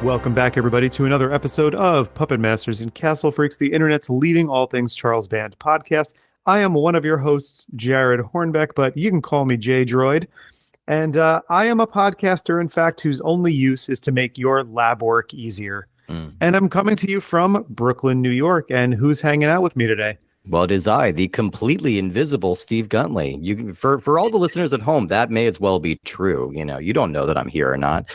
Welcome back, everybody, to another episode of Puppet Masters and Castle Freaks, the internet's leading all things Charles Band podcast. I am one of your hosts, Jared Hornbeck, but you can call me J-Droid. And I am a podcaster, in fact, whose only use is to make your lab work easier. And I'm coming to you from Brooklyn, New York. And who's hanging out with me today? Well, it is I, the completely invisible Steve Guntley. You, for all the listeners at home, that may as well be true. You know, you don't know that I'm here or not.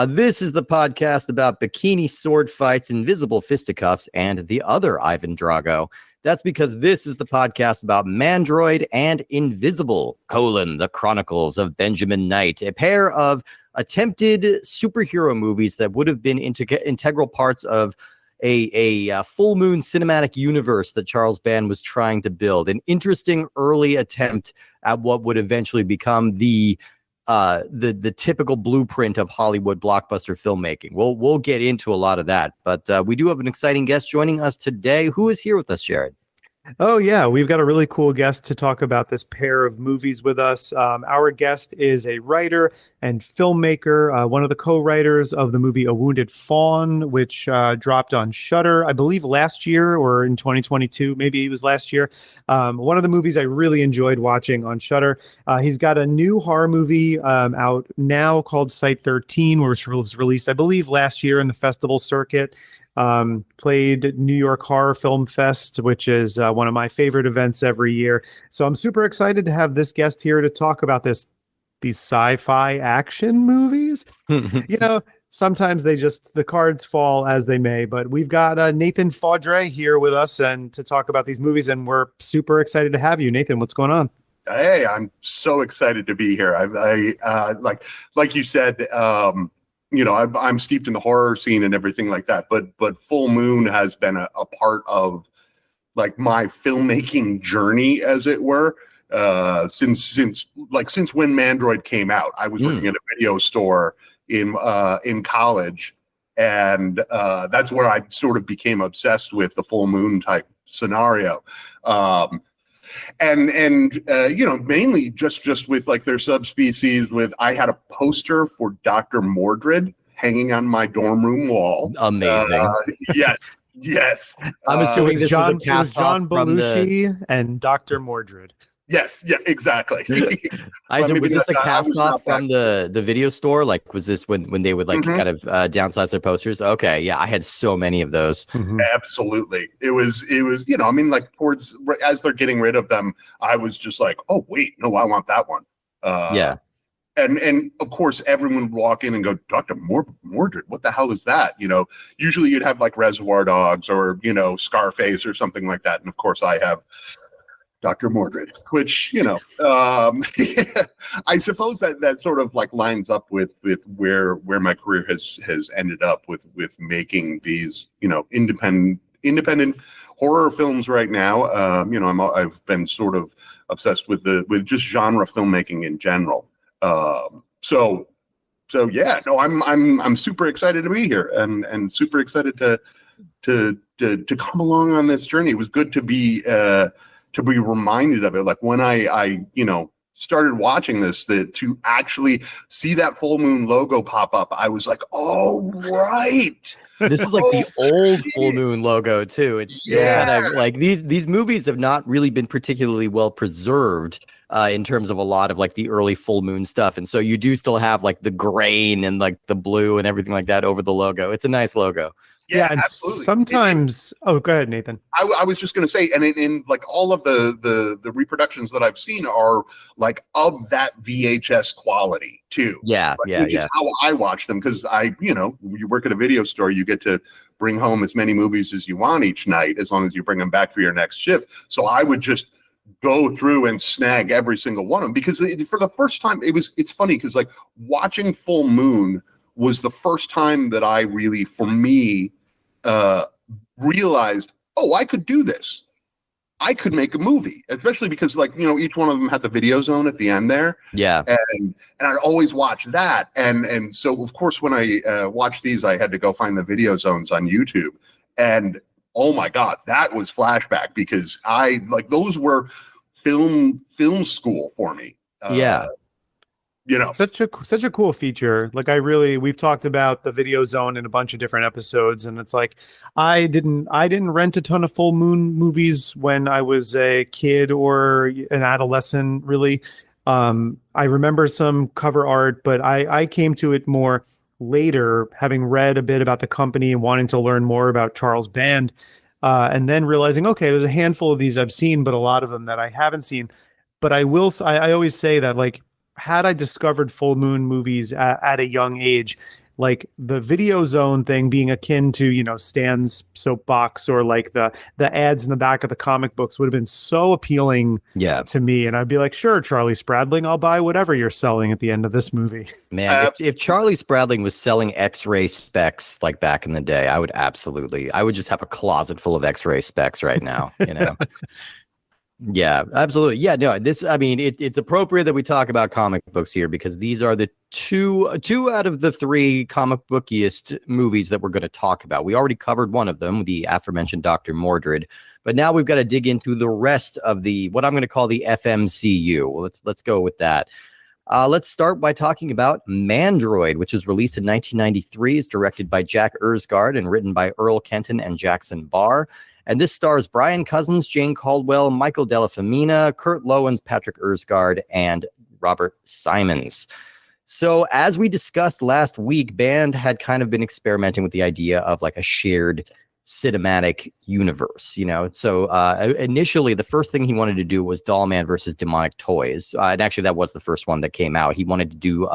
This is the podcast about bikini sword fights, invisible fisticuffs, and the other Ivan Drago. That's because this is the podcast about MANDROID and INVISIBLE, the Chronicles of Benjamin Knight, a pair of attempted superhero movies that would have been integral parts of a full moon cinematic universe that Charles Band was trying to build. An interesting early attempt at what would eventually become the typical blueprint of Hollywood blockbuster filmmaking. We'll get into a lot of that, but we do have an exciting guest joining us today. Who is here with us, Jared? Oh, yeah, we've got a really cool guest to talk about this pair of movies with us. Our guest is a writer and filmmaker, one of the co-writers of the movie A Wounded Fawn, which dropped on Shudder, I believe last year or in 2022. Maybe it was last year. One of the movies I really enjoyed watching on Shudder. He's got a new horror movie out now called Site 13, which was released, I believe, last year in the festival circuit. Played New York Horror Film Fest, which is one of my favorite events every year. So I'm super excited to have this guest here to talk about these sci-fi action movies. You know, sometimes the cards fall as they may, but we've got Nathan Faudree here with us and to talk about these movies, and we're super excited to have you. Nathan, what's going on? Hey, I'm so excited to be here. I like you said, you know, I'm steeped in the horror scene and everything like that, but Full Moon has been a part of like my filmmaking journey, as it were, since when MANDROID came out. I was working at a video store in college, and that's where I sort of became obsessed with the Full Moon type scenario. And you know, mainly just with like their subspecies. I had a poster for Dr. Mordred hanging on my dorm room wall. Amazing. Yes. I'm assuming this was a cast John off from Belushi and Dr. Mordred. Yes, yeah, exactly. Was this a cast off from the video store? Like, was this when they would like kind of downsize their posters? Okay, yeah, I had so many of those. Absolutely, it was you know, I mean, like towards as they're getting rid of them, I was just like, oh wait, no, I want that one. Yeah, and of course, everyone would walk in and go, Dr. Mordred, what the hell is that? You know, usually you'd have like Reservoir Dogs or you know Scarface or something like that, and of course, I have Dr. Mordred, which, you know, I suppose that sort of like lines up with where my career has ended up with making these, you know, independent horror films right now. You know, I've been sort of obsessed with just genre filmmaking in general. So yeah, no, I'm super excited to be here and super excited to come along on this journey. It was good to be reminded of it. Like when I you know, started watching this, to actually see that Full Moon logo pop up, I was like, oh, right. This is like the old Full Moon logo too. It's kind of like these movies have not really been particularly well preserved in terms of a lot of like the early Full Moon stuff. And so you do still have like the grain and like the blue and everything like that over the logo. It's a nice logo. Yeah, and absolutely. Sometimes, go ahead, Nathan. I was just going to say, and in like all of the reproductions that I've seen are like of that VHS quality too. Yeah, like, which is how I watch them, because you know, you work at a video store, you get to bring home as many movies as you want each night, as long as you bring them back for your next shift. So I would just go through and snag every single one of them, because for the first time, it's funny because like watching Full Moon was the first time that I really, for me, realized, oh, I could do this. I could make a movie, especially because, like, you know, each one of them had the video zone at the end there. Yeah. And I'd always watch that. And so, of course, when I watched these, I had to go find the video zones on YouTube. And oh my God, that was flashback, because those were film school for me. Yeah. you know. Such a cool feature. Like we've talked about the Video Zone in a bunch of different episodes, and it's like I didn't rent a ton of full moon movies when I was a kid or an adolescent, really. I remember some cover art, but I came to it more later, having read a bit about the company and wanting to learn more about Charles Band, and then realizing, okay, there's a handful of these I've seen, but a lot of them that I haven't seen. But I always say that, like, had I discovered full moon movies at a young age, like the Video Zone thing being akin to, Stan's soapbox, or like the ads in the back of the comic books, would have been so appealing to me. And I'd be like, sure, Charlie Spradling, I'll buy whatever you're selling at the end of this movie. Man, if Charlie Spradling was selling X-ray specs like back in the day, I would just have a closet full of X-ray specs right now, Yeah, absolutely. Yeah, no, it's appropriate that we talk about comic books here, because these are the two out of the three comic bookiest movies that we're going to talk about. We already covered one of them, the aforementioned Dr. Mordred, but now we've got to dig into the rest of what I'm going to call the FMCU. Well, let's go with that. Let's start by talking about Mandroid, which was released in 1993. It's directed by Jack Ersgard and written by Earl Kenton and Jackson Barr. And this stars Brian Cousins, Jane Caldwell, Michael Della Femina, Kurt Lowens, Patrick Ersgard, and Robert Simons. So as we discussed last week, Band had kind of been experimenting with the idea of like a shared cinematic universe, So initially, the first thing he wanted to do was Doll Man versus Demonic Toys. And actually, that was the first one that came out. He wanted to do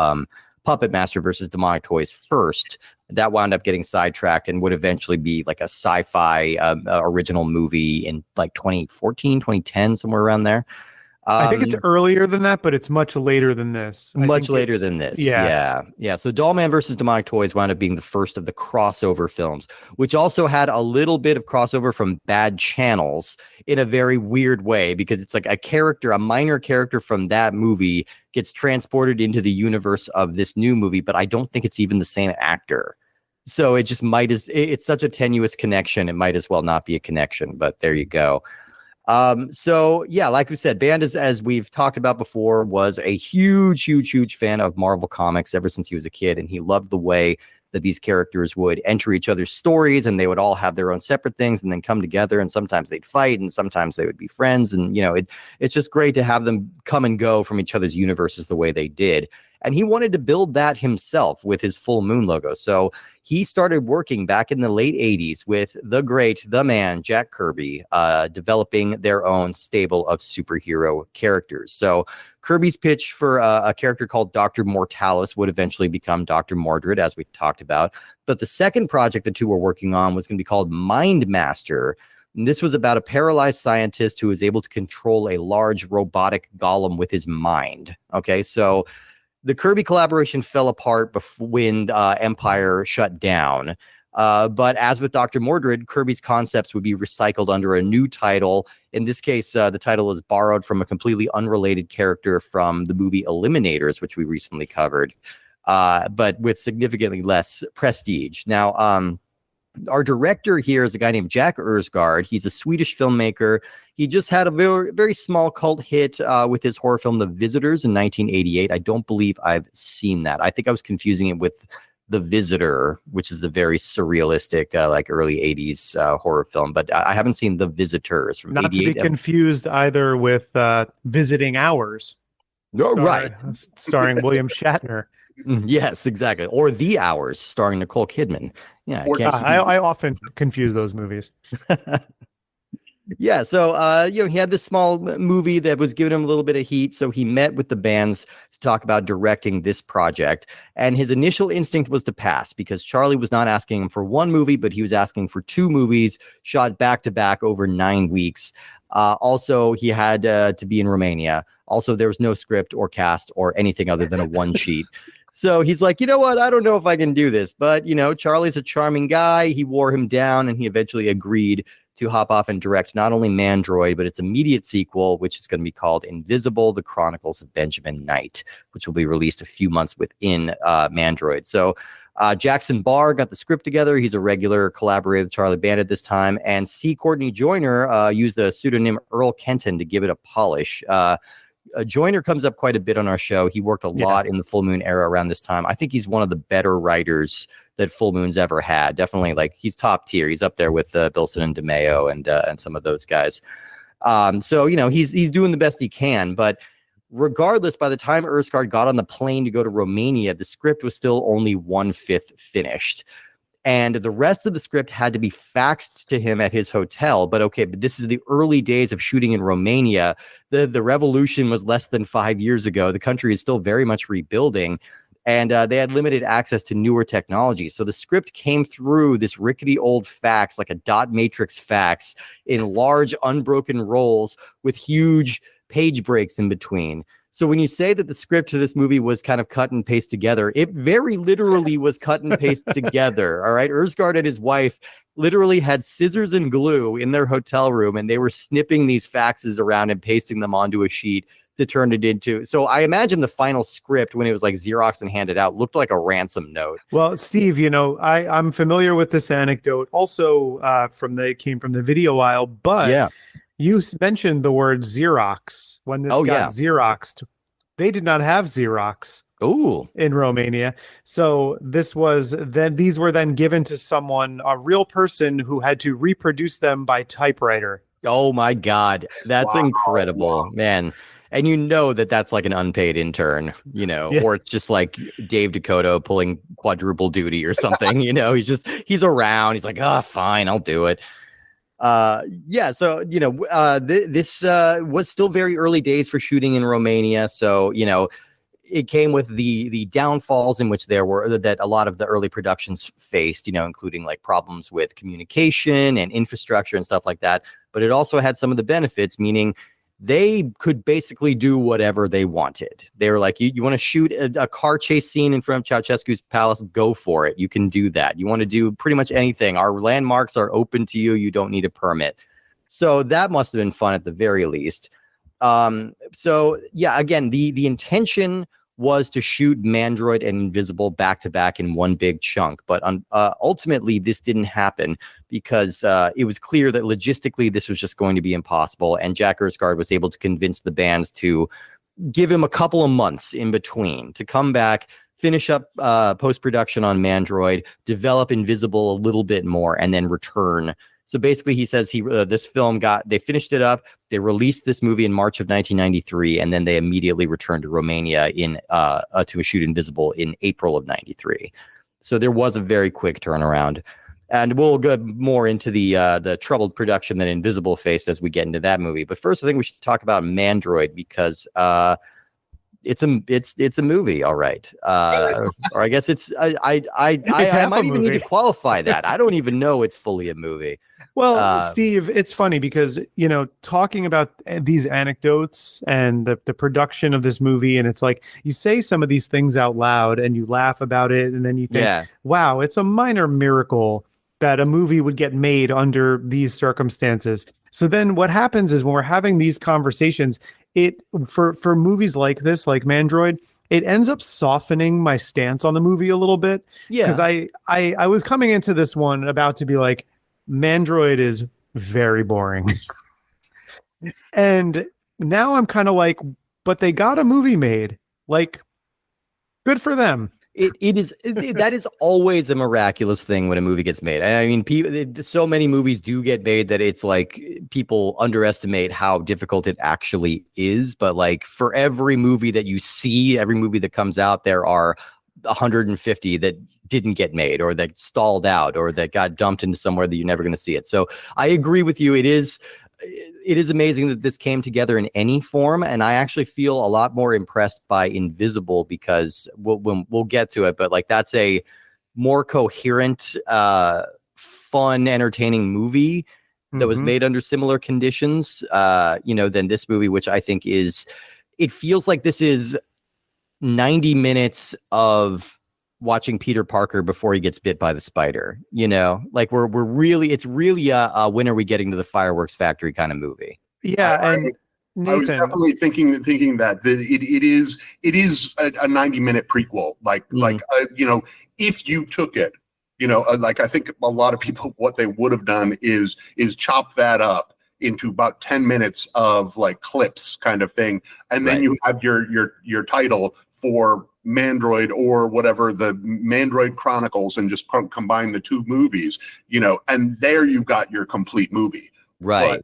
Puppet Master versus Demonic Toys first. That wound up getting sidetracked and would eventually be like a sci-fi original movie in like 2014, 2010, somewhere around there. I think it's earlier than that, but it's much later than this. Much later than this. Yeah. So Doll Man versus Demonic Toys wound up being the first of the crossover films, which also had a little bit of crossover from Bad Channels in a very weird way, because it's like a minor character from that movie gets transported into the universe of this new movie, but I don't think it's even the same actor. So it just it's such a tenuous connection. It might as well not be a connection, but there you go. So yeah, like we said, Band, as we've talked about before, was a huge fan of Marvel Comics ever since he was a kid. And he loved the way that these characters would enter each other's stories, and they would all have their own separate things and then come together. And sometimes they'd fight, and sometimes they would be friends. And, it's just great to have them come and go from each other's universes the way they did. And he wanted to build that himself with his Full Moon logo. So he started working back in the late 80s with the man, Jack Kirby, developing their own stable of superhero characters. So Kirby's pitch for a character called Dr. Mortalis would eventually become Dr. Mordred, as we talked about. But the second project the two were working on was going to be called Mind Master. And this was about a paralyzed scientist who was able to control a large robotic golem with his mind. Okay, so the Kirby collaboration fell apart when Empire shut down. But as with Dr. Mordred, Kirby's concepts would be recycled under a new title. In this case, the title is borrowed from a completely unrelated character from the movie Eliminators, which we recently covered, but with significantly less prestige. Now, our director here is a guy named Jack Ersgard. He's a Swedish filmmaker. He just had a very, very small cult hit with his horror film The Visitors in 1988. I don't believe I've seen that. I think I was confusing it with The Visitor, which is the very surrealistic, like early 80s horror film. But I haven't seen The Visitors from 88. Not to be confused either with Visiting Hours. Right. Starring William Shatner. Yes, exactly. Or The Hours, starring Nicole Kidman. Yeah, I often confuse those movies. Yeah, so he had this small movie that was giving him a little bit of heat, so he met with the bands to talk about directing this project, and his initial instinct was to pass, because Charlie was not asking him for one movie, but he was asking for two movies shot back to back over 9 weeks. Also, he had to be in Romania. Also, there was no script or cast or anything other than a one sheet. So he's like, you know what? I don't know if I can do this. But, Charlie's a charming guy. He wore him down, and he eventually agreed to hop off and direct not only Mandroid, but its immediate sequel, which is going to be called Invisible, The Chronicles of Benjamin Knight, which will be released a few months within Mandroid. So Jackson Barr got the script together. He's a regular collaborator with Charlie Band at this time. And C. Courtney Joyner used the pseudonym Earl Kenton to give it a polish. Joyner comes up quite a bit on our show. He worked a lot in the Full Moon era around this time. I think he's one of the better writers that Full Moon's ever had. Definitely, like, he's top tier. He's up there with Bilson and DeMeo and some of those guys. So, you know, he's doing the best he can. But regardless, by the time Erskard got on the plane to go to Romania, the script was still only 1/5 finished. And the rest of the script had to be faxed to him at his hotel. But this is the early days of shooting in Romania. The revolution was less than 5 years ago. The country is still very much rebuilding. And they had limited access to newer technology. So the script came through this rickety old fax, like a dot matrix fax, in large unbroken rolls with huge page breaks in between. So when you say that the script to this movie was kind of cut and paste together, it very literally was cut and paste together. All right. Erskard and his wife literally had scissors and glue in their hotel room, and they were snipping these faxes around and pasting them onto a sheet to turn it into. So I imagine the final script, when it was like Xerox and handed out, looked like a ransom note. Well, Steve, you know, I'm familiar with this anecdote also it came from the video aisle, but you mentioned the word Xerox when this got Xeroxed. They did not have Xerox in Romania. So these were then given to someone, a real person, who had to reproduce them by typewriter. Oh my God. That's incredible, man. And you know that's like an unpaid intern, you know, or it's just like Dave Dakota pulling quadruple duty or something, you know, he's around. He's like, fine, I'll do it. So, you know, this was still very early days for shooting in Romania. So, you know, it came with the downfalls in which that a lot of the early productions faced, you know, including like problems with communication and infrastructure and stuff like that. But it also had some of the benefits, meaning they could basically do whatever they wanted. They were like, you want to shoot a car chase scene in front of Ceausescu's palace? Go for it. You can do that. You want to do pretty much anything. Our landmarks are open to you. You don't need a permit. So that must have been fun at the very least. So yeah, again, the intention was to shoot Mandroid and Invisible back to back in one big chunk. But ultimately, this didn't happen because it was clear that logistically this was just going to be impossible. And Jack Erskard was able to convince the bands to give him a couple of months in between to come back, finish up post-production on Mandroid, develop Invisible a little bit more, and then return. So basically, he says this film they finished it up. They released this movie in March of 1993, and then they immediately returned to Romania to shoot Invisible in April of 93. So there was a very quick turnaround. And we'll go more into the troubled production that Invisible faced as we get into that movie. But first, I think we should talk about Mandroid because it's a movie, all right. Or I guess I might even need to qualify that. I don't even know it's fully a movie. Well, Steve, it's funny because, you know, talking about these anecdotes and the production of this movie, and it's like you say some of these things out loud and you laugh about it, and then you think, wow, it's a minor miracle that a movie would get made under these circumstances. So then what happens is when we're having these conversations, for movies like this, like Mandroid, it ends up softening my stance on the movie a little bit. Yeah. Because I was coming into this one about to be like, Mandroid is very boring. And now I'm kind of like, but they got a movie made. Like, good for them. That is always a miraculous thing when a movie gets made. I mean, so many movies do get made that it's like people underestimate how difficult it actually is. But like for every movie that you see, every movie that comes out, there are 150 that didn't get made or that stalled out or that got dumped into somewhere that you're never going to see it. So I agree with you. It is amazing that this came together in any form. And I actually feel a lot more impressed by Invisible because we'll get to it. But like that's a more coherent, fun, entertaining movie that was made under similar conditions, than this movie, which I think it feels like this is 90 minutes of watching Peter Parker before he gets bit by the spider, like it's really a when are we getting to the fireworks factory kind of movie. Yeah. And I was definitely thinking that it is a 90-minute prequel. If you took it, I think a lot of people, what they would have done is chop that up into about 10 minutes of like clips kind of thing. And then you have your title for Mandroid or whatever, the Mandroid Chronicles, and just combine the two movies, and there you've got your complete movie. Right.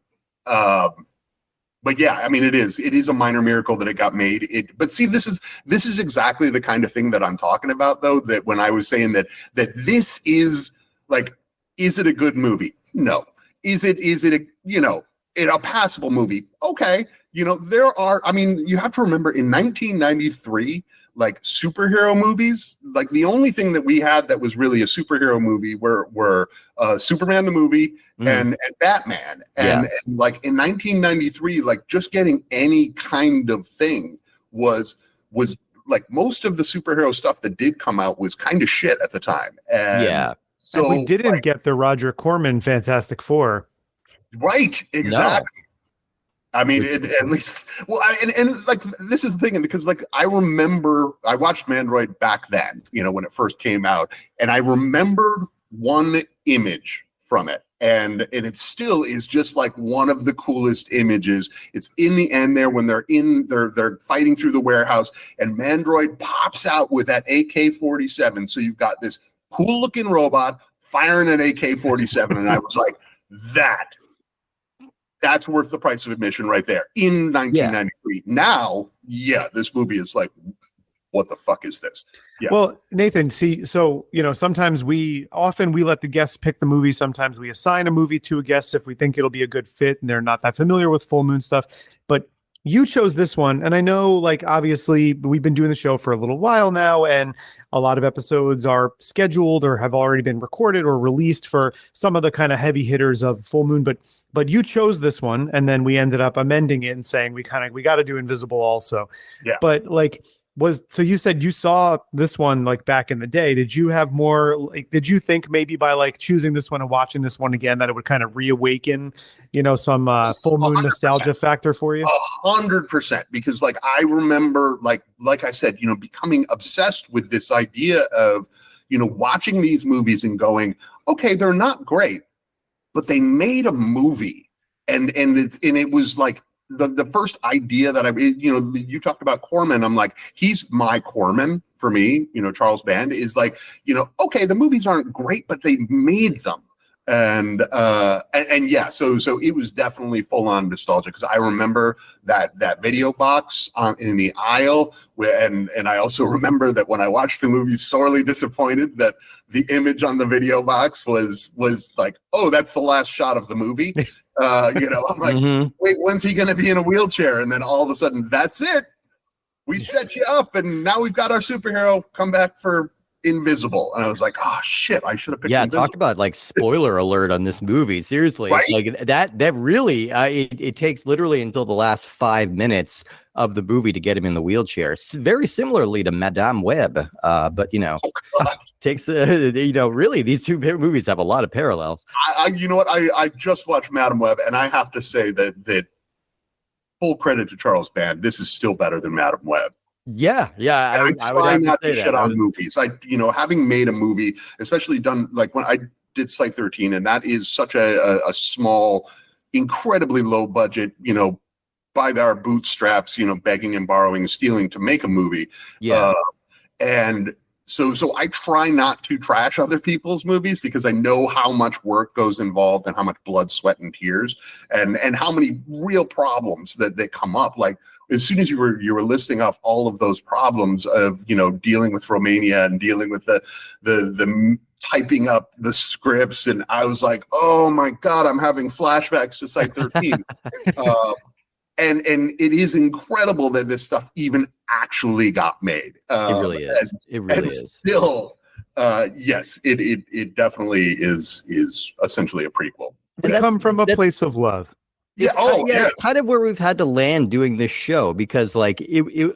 But yeah, I mean, it is a minor miracle that it got made. But see, this is exactly the kind of thing that I'm talking about, though, that when I was saying that this is like, is it a good movie? No. Is it a passable movie? Okay. There are, I mean, you have to remember in 1993, like superhero movies, like the only thing that we had that was really a superhero movie were Superman the movie and Batman. And like in 1993, like just getting any kind of thing was like most of the superhero stuff that did come out was kind of shit at the time. And so we didn't get the Roger Corman Fantastic Four. Right. Exactly. No. I mean, at least, well, and like, this is the thing, because like, I remember I watched Mandroid back then, when it first came out, and I remembered one image from it. And it still is just like one of the coolest images. It's in the end there when they're fighting through the warehouse, and Mandroid pops out with that AK-47. So you've got this cool looking robot firing an AK-47. And I was like, that's worth the price of admission right there in 1993. Now, this movie is like, what the fuck is this? Yeah. Well, Nathan, see, so, sometimes we let the guests pick the movie. Sometimes we assign a movie to a guest if we think it'll be a good fit and they're not that familiar with Full Moon stuff. But you chose this one. And I know, like, obviously we've been doing the show for a little while now, and a lot of episodes are scheduled or have already been recorded or released for some of the kind of heavy hitters of Full Moon. But you chose this one, and then we ended up amending it and saying we got to do Invisible also. Yeah. But like, so you said you saw this one like back in the day. Did you have more, like, did you think maybe by like choosing this one and watching this one again that it would kind of reawaken, some Full Moon 100%. Nostalgia factor for you? 100%, because like I remember, like I said, becoming obsessed with this idea of, watching these movies and going, okay, they're not great, but they made a movie, and it was like the first idea that you talked about Corman. I'm like, he's my Corman for me. Charles Band is like, okay, the movies aren't great, but they made them. And yeah, so it was definitely full on nostalgia, because I remember that video box in the aisle, and I also remember that when I watched the movie, sorely disappointed that the image on the video box was like, oh, that's the last shot of the movie. I'm like, wait, when's he going to be in a wheelchair? And then all of a sudden, that's it. We set you up, and now we've got our superhero come back for Invisible. And I was like, oh shit, I should have picked Invisible. Talk about like spoiler alert on this movie. Seriously, right? It's like that really it takes literally until the last 5 minutes of the movie to get him in the wheelchair. Very similarly to Madame Web, but takes really these two movies have a lot of parallels. I just watched Madame Web, and I have to say that full credit to Charles Band, this is still better than Madame Web. Yeah. I would have not to say shit on movies. Having made a movie, especially done like when I did Site 13, and that is such a small, incredibly low budget, by our bootstraps, begging and borrowing and stealing to make a movie. Yeah. And so I try not to trash other people's movies, because I know how much work goes involved and how much blood, sweat, and tears, and how many real problems that come up. Like, as soon as you were listing off all of those problems of dealing with Romania and dealing with the typing up the scripts, and I was like, oh my god, I'm having flashbacks to Site 13. And it is incredible that this stuff even actually got made. It really is. It really is. Still, yes, it definitely is essentially a prequel. It come from a place of love. It's kind of where we've had to land doing this show, because like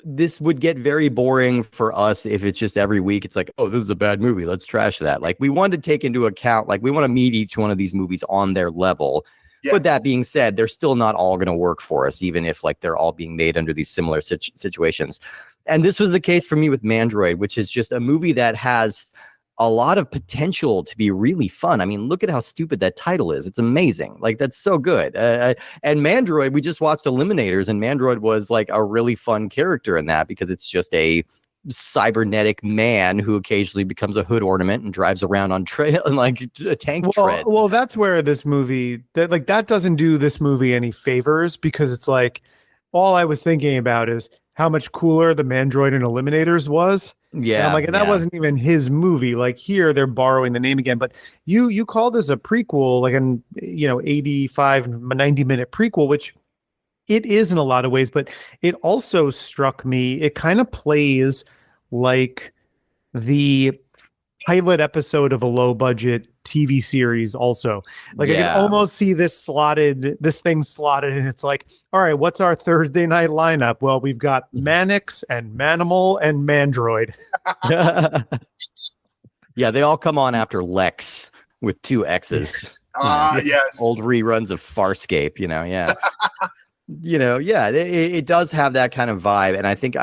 this would get very boring for us if it's just every week. It's like, oh, this is a bad movie, let's trash that. Like, we want to take into account, like, we want to meet each one of these movies on their level. Yeah. But that being said, they're still not all going to work for us, even if like they're all being made under these similar situations. And this was the case for me with Mandroid, which is just a movie that has a lot of potential to be really fun. I mean, look at how stupid that title is. It's amazing. Like, that's so good. And Mandroid, we just watched Eliminators, and Mandroid was like a really fun character in that because it's just a cybernetic man who occasionally becomes a hood ornament and drives around on trail and like a tank tread. Well, that's where this movie that doesn't do this movie any favors, because it's like all I was thinking about is how much cooler the Mandroid and Eliminators was. Yeah, and I'm like, that wasn't even his movie. Like, here they're borrowing the name again. But you call this a prequel, like an 85, 90-minute prequel, which it is in a lot of ways. But it also struck me, it kind of plays like the pilot episode of a low budget TV series also. Like, I can almost see this thing slotted, and it's like, all right, what's our Thursday night lineup? Well, we've got Mannix and Manimal and Mandroid. Yeah, they all come on after Lex with 2 X's. Yes. Old reruns of Farscape, yeah. It does have that kind of vibe. And I think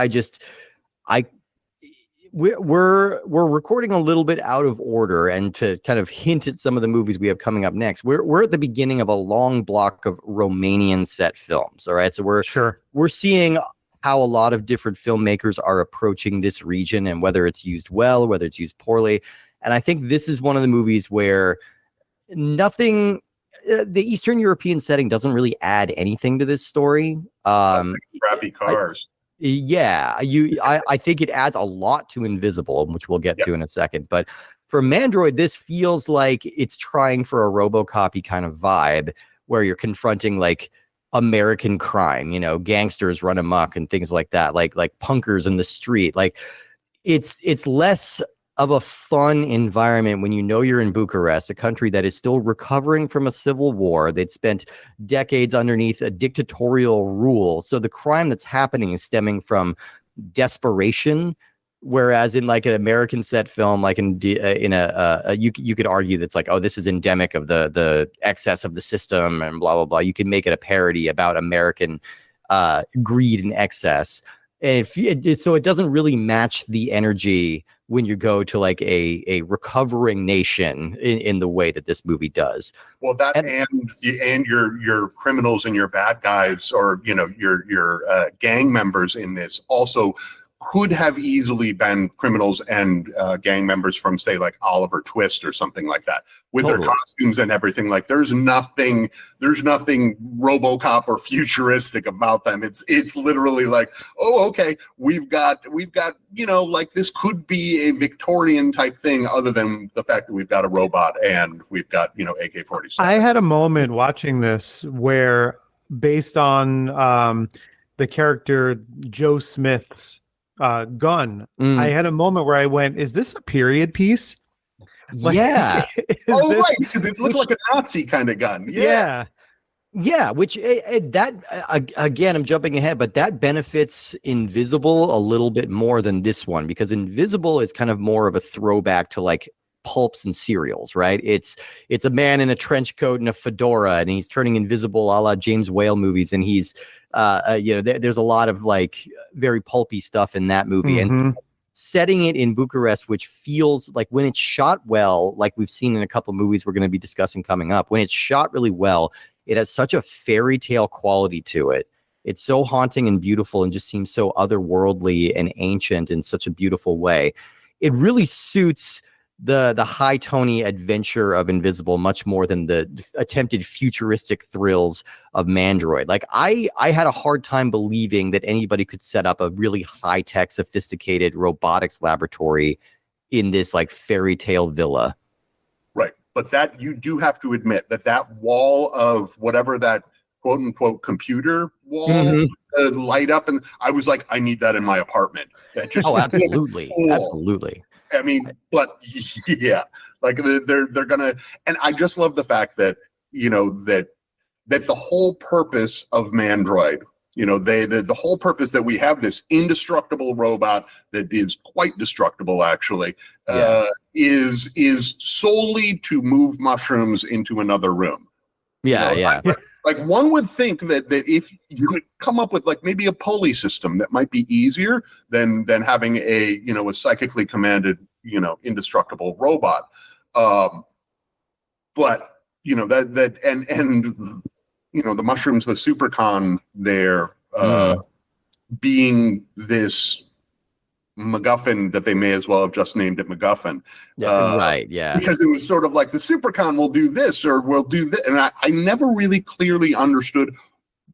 we're recording a little bit out of order, and to kind of hint at some of the movies we have coming up next, we're at the beginning of a long block of Romanian set films. All right. So we're seeing how a lot of different filmmakers are approaching this region, and whether it's used well, whether it's used poorly. And I think this is one of the movies where the Eastern European setting doesn't really add anything to this story. Crappy cars. I think it adds a lot to Invisible, which we'll get to in a second. But for Mandroid, this feels like it's trying for a RoboCop-y kind of vibe, where you're confronting like American crime, gangsters run amok and things like that, like punkers in the street. Like, it's less of a fun environment when you're in Bucharest, a country that is still recovering from a civil war. They'd spent decades underneath a dictatorial rule. So the crime that's happening is stemming from desperation. Whereas in like an American set film, like you could argue that's like, oh, this is endemic of the excess of the system and blah, blah, blah. You can make it a parody about American greed and excess. And so it doesn't really match the energy when you go to like a recovering nation in the way that this movie does. Well, and your criminals and your bad guys, or your gang members in this also could have easily been criminals and gang members from, say, like Oliver Twist or something like that, with their costumes and everything. Like, there's nothing RoboCop or futuristic about them. It's literally like, oh, okay, we've got like, this could be a Victorian type thing, other than the fact that we've got a robot and we've got AK-47. I had a moment watching this where, based on the character Joe Smith's gun, I had a moment where I went, is this a period piece? Like, right, because it looked like a Nazi kind of gun. Which again, I'm jumping ahead, but that benefits Invisible a little bit more than this one, because Invisible is kind of more of a throwback to like pulps and cereals, right? It's a man in a trench coat and a fedora, and he's turning invisible, a la James Whale movies, and he's there's a lot of like very pulpy stuff in that movie. And setting it in Bucharest, which feels like, when it's shot well, like we've seen in a couple of movies we're going to be discussing coming up, when it's shot really well, it has such a fairy tale quality to it. It's so haunting and beautiful, and just seems so otherworldly and ancient in such a beautiful way. It really suits the high-tony adventure of Invisible much more than the attempted futuristic thrills of Mandroid. Like, I had a hard time believing that anybody could set up a really high-tech, sophisticated robotics laboratory in this like fairy tale villa. Right. But that, you do have to admit that wall of whatever that quote unquote computer wall light up, and I was like, I need that in my apartment. That just absolutely. Cool. Absolutely. I mean, but yeah, like they're gonna, and I just love the fact that that the whole purpose of Mandroid, the whole purpose that we have this indestructible robot that is quite destructible actually, is solely to move mushrooms into another room. Like, one would think that if you could come up with like maybe a pulley system that might be easier than having a psychically commanded indestructible robot. But and the mushrooms, the supercon there, being this MacGuffin that they may as well have just named it MacGuffin. Right, yeah. Because it was sort of like the supercon will do this or will do this. And I never really clearly understood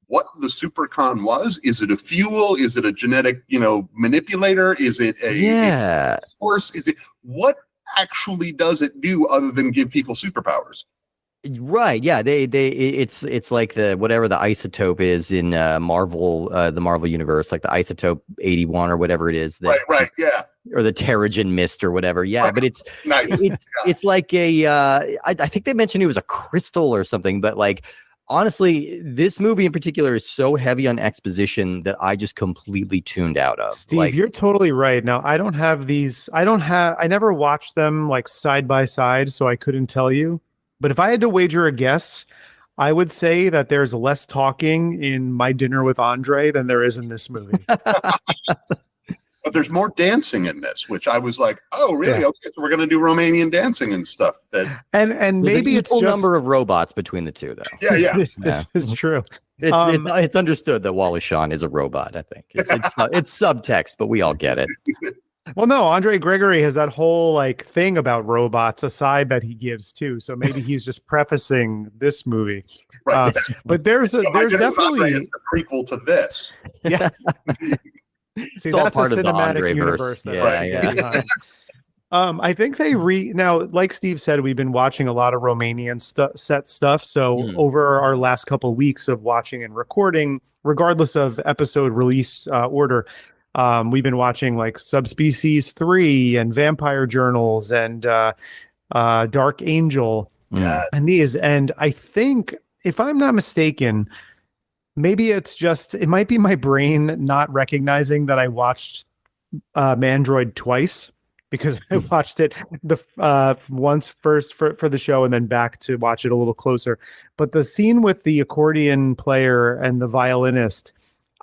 what the supercon was. Is it a fuel? Is it a genetic, manipulator? Is it a source? Is it what actually does it do other than give people superpowers? Right. Yeah. It's like whatever the isotope is in Marvel, the Marvel universe, like the isotope 81 or whatever it is. Right. Yeah. Or the Terrigen mist or whatever. Yeah. Right. But it's nice. It's like I think they mentioned it was a crystal or something, but like, honestly, this movie in particular is so heavy on exposition that I just completely tuned out of. Steve, you're totally right. Now, I never watched them like side by side, so I couldn't tell you. But if I had to wager a guess, I would say that there's less talking in My Dinner with Andre than there is in this movie. But there's more dancing in this, which I was like, oh, really? Yeah. Okay, so we're going to do Romanian dancing and stuff. And maybe it's a number of robots between the two, though. Yeah. This is true. It's understood that Wally Shawn is a robot, I think. It's subtext, but we all get it. Well, no, Andre Gregory has that whole like thing about robots aside that he gives too. So maybe he's just prefacing this movie. Right. But there's definitely is the prequel to this. Yeah. See, it's all that's part a of the cinematic universe. I think they now, like Steve said, we've been watching a lot of Romanian set stuff. So over our last couple of weeks of watching and recording, regardless of episode release order, we've been watching like Subspecies 3 and Vampire Journals and Dark Angel and these. And I think, if I'm not mistaken, maybe it might be my brain not recognizing that I watched Mandroid twice, because I watched it once first for the show and then back to watch it a little closer. But the scene with the accordion player and the violinist,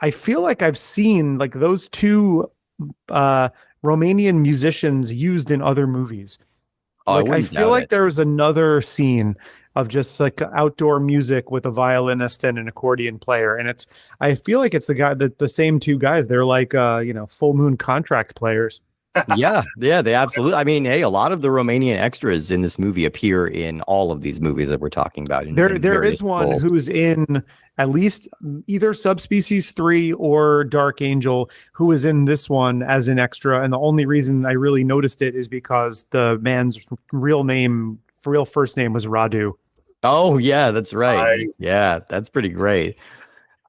I feel like I've seen like those two Romanian musicians used in other movies. I feel like there was another scene of just like outdoor music with a violinist and an accordion player, and I feel like it's the same two guys. They're like Full Moon Contract players. yeah, they absolutely. I mean, hey, a lot of the Romanian extras in this movie appear in all of these movies that we're talking about. There is one who's in at least either Subspecies 3 or Dark Angel, who is in this one as an extra. And the only reason I really noticed it is because the man's real first name was Radu. Oh, yeah, that's right. Nice. Yeah, that's pretty great.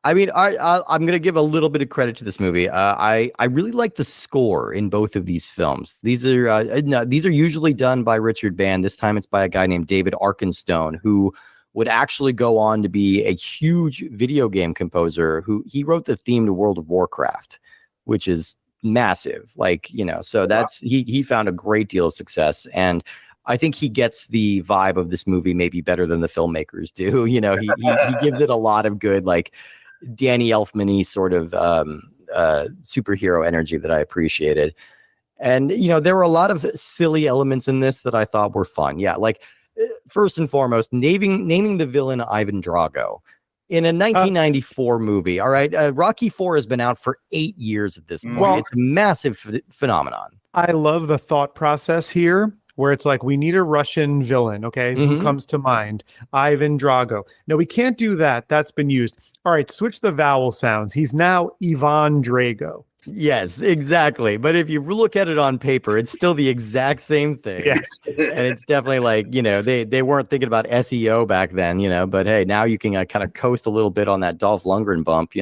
I mean, I'm going to give a little bit of credit to this movie. I really like the score in both of these films. These are usually done by Richard Band. This time it's by a guy named David Arkenstone, who would actually go on to be a huge video game composer. He wrote the theme to World of Warcraft, which is massive. So that's he found a great deal of success, and I think he gets the vibe of this movie maybe better than the filmmakers do. He gives it a lot of good, like, Danny Elfman-y sort of superhero energy that I appreciated. And, there were a lot of silly elements in this that I thought were fun. Yeah, like, first and foremost, naming the villain Ivan Drago. In a 1994 movie, all right, Rocky IV has been out for 8 years at this point. Well, it's a massive phenomenon. I love the thought process here, where it's like, we need a Russian villain, okay? Who comes to mind? Ivan Drago. No, we can't do that. That's been used. All right, switch the vowel sounds. He's now Ivan Drago. Yes, exactly. But if you look at it on paper, it's still the exact same thing. Yes. And it's definitely like, they weren't thinking about SEO back then, but hey, now you can kind of coast a little bit on that Dolph Lundgren bump,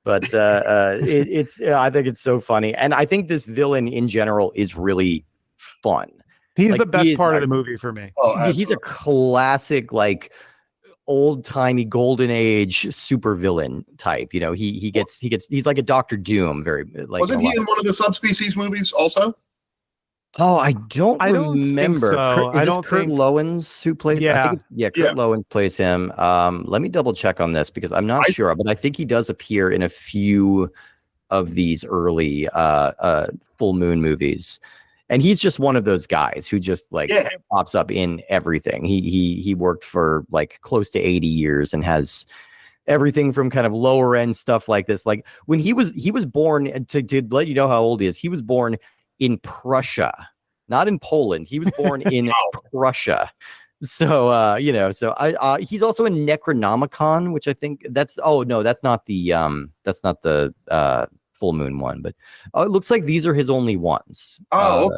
But I think it's so funny. And I think this villain in general is really fun. He's the best part of the movie for me. He's a classic, like, old-timey golden age supervillain type. He's like a Dr. Doom, very like. Wasn't he in one of the Subspecies movies also? Oh, I don't remember. So. Is this Kurt Loewens who plays? Yeah, Kurt Loewens plays him. Let me double check on this because I'm not sure, but I think he does appear in a few of these early Full Moon movies. And he's just one of those guys who just like pops up in everything. He worked for like close to 80 years and has everything from kind of lower end stuff like this. Like when he was born, to let you know how old he is, he was born in Prussia, not in Poland. He was born in Prussia. So he's also in Necronomicon, which I think that's not the full moon one, but it looks like these are his only ones. Okay.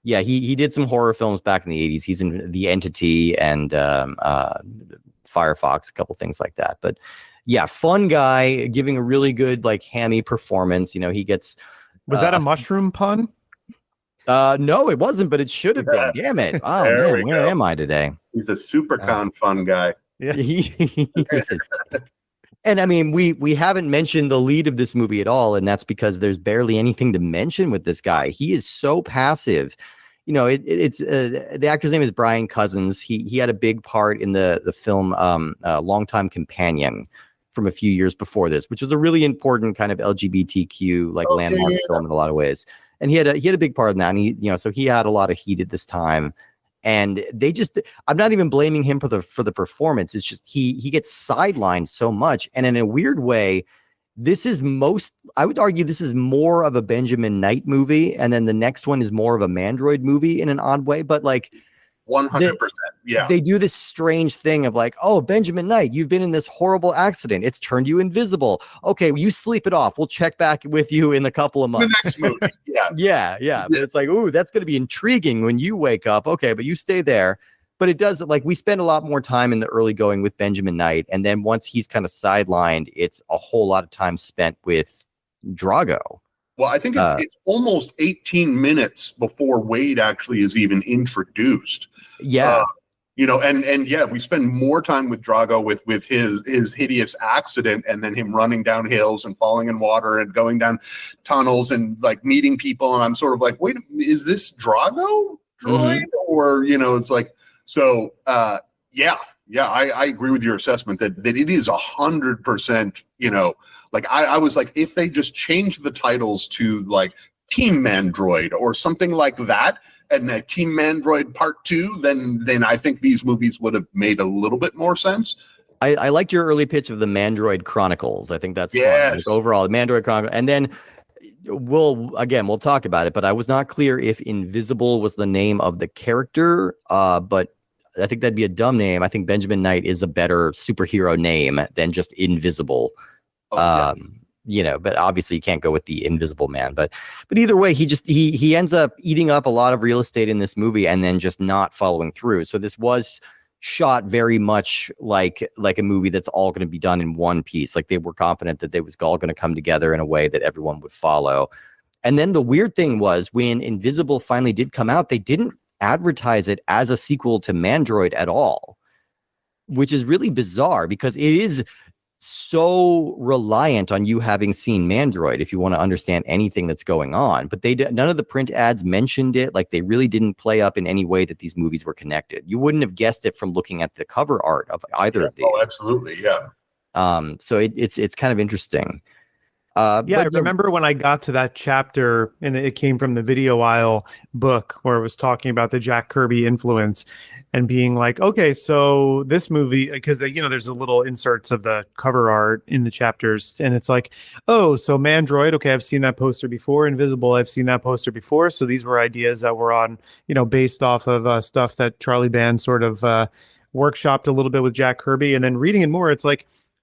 Yeah, he did some horror films back in the 80s. He's in The Entity and Firefox, a couple things like that. But yeah, fun guy, giving a really good like hammy performance. He gets. Was that a mushroom pun? No, it wasn't, but it should have been. Damn it! Oh man, where am I today? He's a super fun guy. Yeah. He is. And I mean, we haven't mentioned the lead of this movie at all, and that's because there's barely anything to mention with this guy. He is so passive. It's the actor's name is Brian Cousins. He had a big part in the film Longtime Companion from a few years before this, which was a really important kind of LGBTQ landmark film in a lot of ways. And he had a big part in that. And so he had a lot of heat at this time. And I'm not even blaming him for the performance. It's just he gets sidelined so much. And in a weird way, I would argue this is more of a Benjamin Knight movie. And then the next one is more of a MANDROID movie in an odd way. But 100%. Yeah. They do this strange thing of oh, Benjamin Knight, you've been in this horrible accident. It's turned you invisible. Okay, you sleep it off. We'll check back with you in a couple of months. The next movie. Yeah. Yeah. But it's ooh, that's going to be intriguing when you wake up. Okay, but you stay there. But it does, we spend a lot more time in the early going with Benjamin Knight. And then once he's kind of sidelined, it's a whole lot of time spent with Drago. Well, I think it's almost 18 minutes before Wade actually is even introduced. Yeah. And we spend more time with Drago with his hideous accident, and then him running down hills and falling in water and going down tunnels and meeting people. And I'm sort of wait, is this Drago droid? Or, it's so, I agree with your assessment that it is 100%, I was if they just changed the titles to Team Mandroid or something like that, and Team Mandroid Part 2, then I think these movies would have made a little bit more sense. I liked your early pitch of the MANDROID Chronicles. I think that's fun. Overall, the MANDROID Chronicles. And then we'll talk about it, but I was not clear if Invisible was the name of the character, but I think that'd be a dumb name. I think Benjamin Knight is a better superhero name than just Invisible. But obviously you can't go with the Invisible Man. But either way, he ends up eating up a lot of real estate in this movie and then just not following through. So this was shot very much like a movie that's all going to be done in one piece. They were confident that they was all going to come together in a way that everyone would follow. And then the weird thing was when Invisible finally did come out, they didn't advertise it as a sequel to MANDROID at all, which is really bizarre because it is so reliant on you having seen MANDROID if you want to understand anything that's going on. But none of the print ads mentioned it. They really didn't play up in any way that these movies were connected. You wouldn't have guessed it from looking at the cover art of either of these. Oh, absolutely, yeah. So it's kind of interesting. I remember when I got to that chapter, and it came from the Video Aisle book where it was talking about the Jack Kirby influence and being okay, so this movie, because there's a little inserts of the cover art in the chapters, and it's oh, so MANDROID, okay, I've seen that poster before. Invisible, I've seen that poster before. So these were ideas that were on, based off of stuff that Charlie Band sort of workshopped a little bit with Jack Kirby. And then reading it more, it's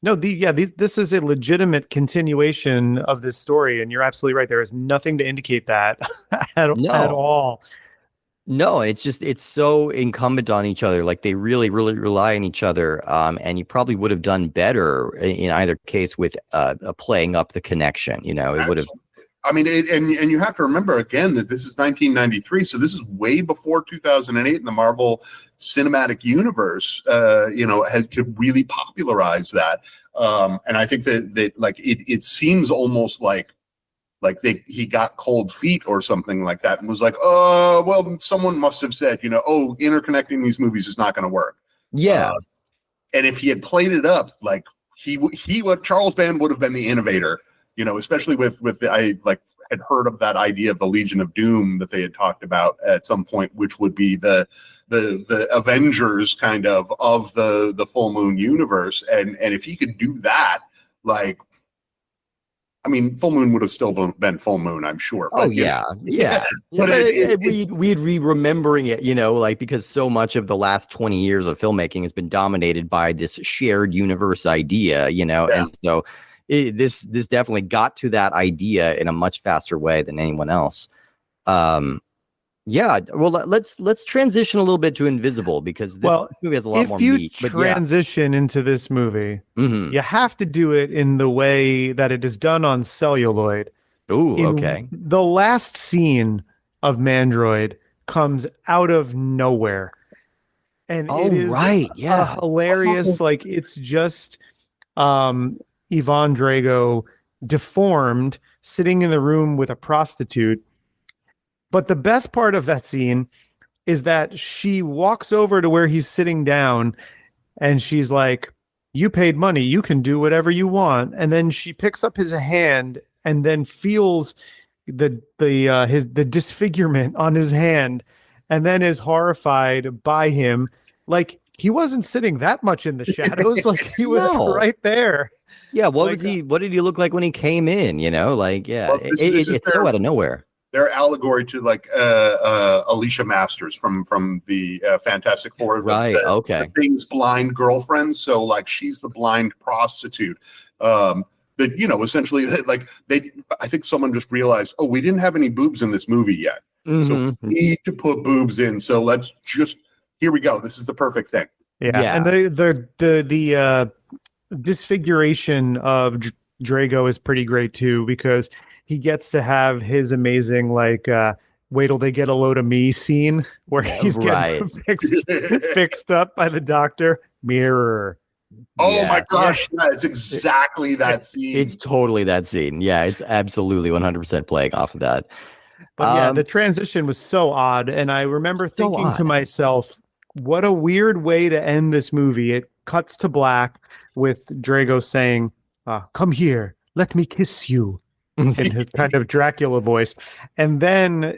no, this is a legitimate continuation of this story, and you're absolutely right. There is nothing to indicate that at all. No, it's so incumbent on each other. They really, really rely on each other. And you probably would have done better in either case with playing up the connection. It would have. I mean, and you have to remember again that this is 1993, so this is way before 2008, and the Marvel Cinematic Universe, could really popularize that. And I think that it seems almost like he got cold feet or something like that, and was oh, well, someone must have said, interconnecting these movies is not going to work. Yeah. And if he had played it up, Charles Band would have been the innovator. Especially with had heard of that idea of the Legion of Doom that they had talked about at some point, which would be the Avengers kind of the Full Moon universe. And if he could do that, like, I mean, Full Moon would have still been Full Moon, I'm sure. But, yeah. But we'd be remembering it, like, because so much of the last 20 years of filmmaking has been dominated by this shared universe idea, and so this definitely got to that idea in a much faster way than anyone else. Yeah, well, let's transition a little bit to Invisible, because this movie has a lot more meat. If you transition into this movie, you have to do it in the way that it is done on celluloid. Ooh, okay. The last scene of Mandroid comes out of nowhere. And it is hilarious. Like, it's just Ivan Drago deformed, sitting in the room with a prostitute. But the best part of that scene is that she walks over to where he's sitting down and she's like, "You paid money, you can do whatever you want." And then she picks up his hand and then feels the disfigurement on his hand, and then is horrified by him. Like, he wasn't sitting that much in the shadows. Like, he was right there. Yeah, what did he look like when he came in? It's so out of nowhere. Their allegory to, like, Alicia Masters from the Fantastic Four, right? The Thing's blind girlfriend. So, like, she's the blind prostitute. That, essentially, like, I think someone just realized, oh, we didn't have any boobs in this movie yet, so we need to put boobs in. So let's just, here we go. This is the perfect thing. Yeah. And the disfiguration of Drago is pretty great too, because he gets to have his amazing, like, wait till they get a load of me scene where he's getting fixed up by the doctor. Mirror. Oh my gosh, it's exactly that scene. It's totally that scene. Yeah, it's absolutely 100% playing off of that. But the transition was so odd, and I remember thinking to myself, what a weird way to end this movie. It cuts to black with Drago saying, "Come here, let me kiss you," in his kind of Dracula voice. And then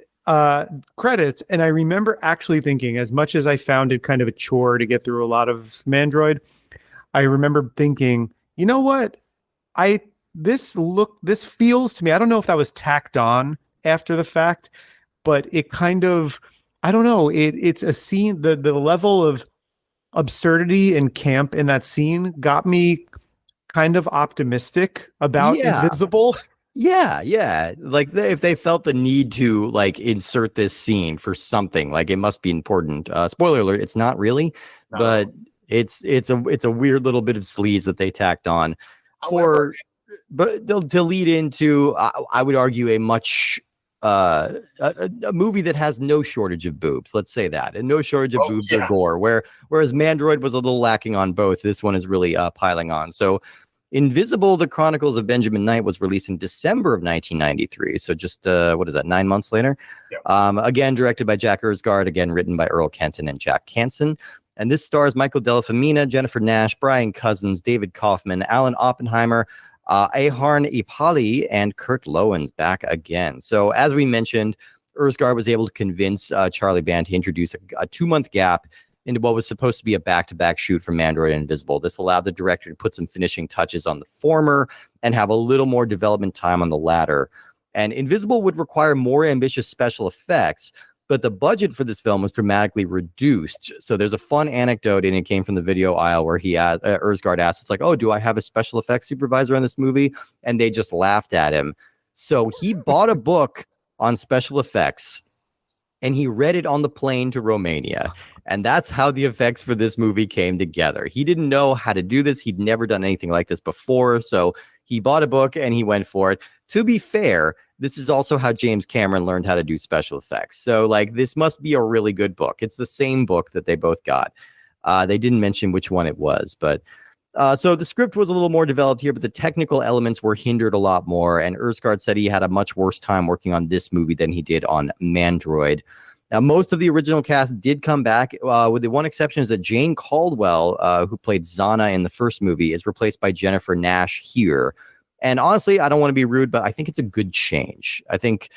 credits, and I remember actually thinking, as much as I found it kind of a chore to get through a lot of Mandroid, I remember thinking, you know what? This feels to me, I don't know if that was tacked on after the fact, but it kind of, I don't know, it's a scene, the level of absurdity and camp in that scene got me kind of optimistic about Invisible. Yeah. Like, if they felt the need to, like, insert this scene for something, like, it must be important. Spoiler alert, it's not really, but it's a weird little bit of sleaze that they tacked on, to lead into, I would argue, a much a movie that has no shortage of boobs. Let's say that, and no shortage of boobs or gore. Whereas Mandroid was a little lacking on both, this one is really piling on. So, Invisible: The Chronicles of Benjamin Knight was released in December of 1993. So just 9 months later. Yeah. Again, directed by Jack Ersgard. Again, written by Earl Kenton and Jack Hansen. And this stars Michael Della Femina, Jennifer Nash, Brian Cousins, David Kaufman, Alan Oppenheimer, Aharn Ipali, and Kurt Lowen's back again. So, as we mentioned, Ersgard was able to convince Charlie Band to introduce a 2-month gap into what was supposed to be a back-to-back shoot for Mandroid and Invisible. This allowed the director to put some finishing touches on the former and have a little more development time on the latter. And Invisible would require more ambitious special effects, but the budget for this film was dramatically reduced. So there's a fun anecdote, and it came from the video aisle, where Ersgard asked, it's like, "Oh, do I have a special effects supervisor on this movie?" And they just laughed at him. So he bought a book on special effects, and he read it on the plane to Romania. And that's how the effects for this movie came together. He didn't know how to do this. He'd never done anything like this before. So he bought a book and he went for it. To be fair, this is also how James Cameron learned how to do special effects. So, like, this must be a really good book. It's the same book that they both got. They didn't mention which one it was, but so the script was a little more developed here, but the technical elements were hindered a lot more. And Ersgard said he had a much worse time working on this movie than he did on Mandroid. Now, most of the original cast did come back, with the one exception is that Jane Caldwell, who played Zana in the first movie, is replaced by Jennifer Nash here. And honestly, I don't want to be rude, but I think it's a good change. I think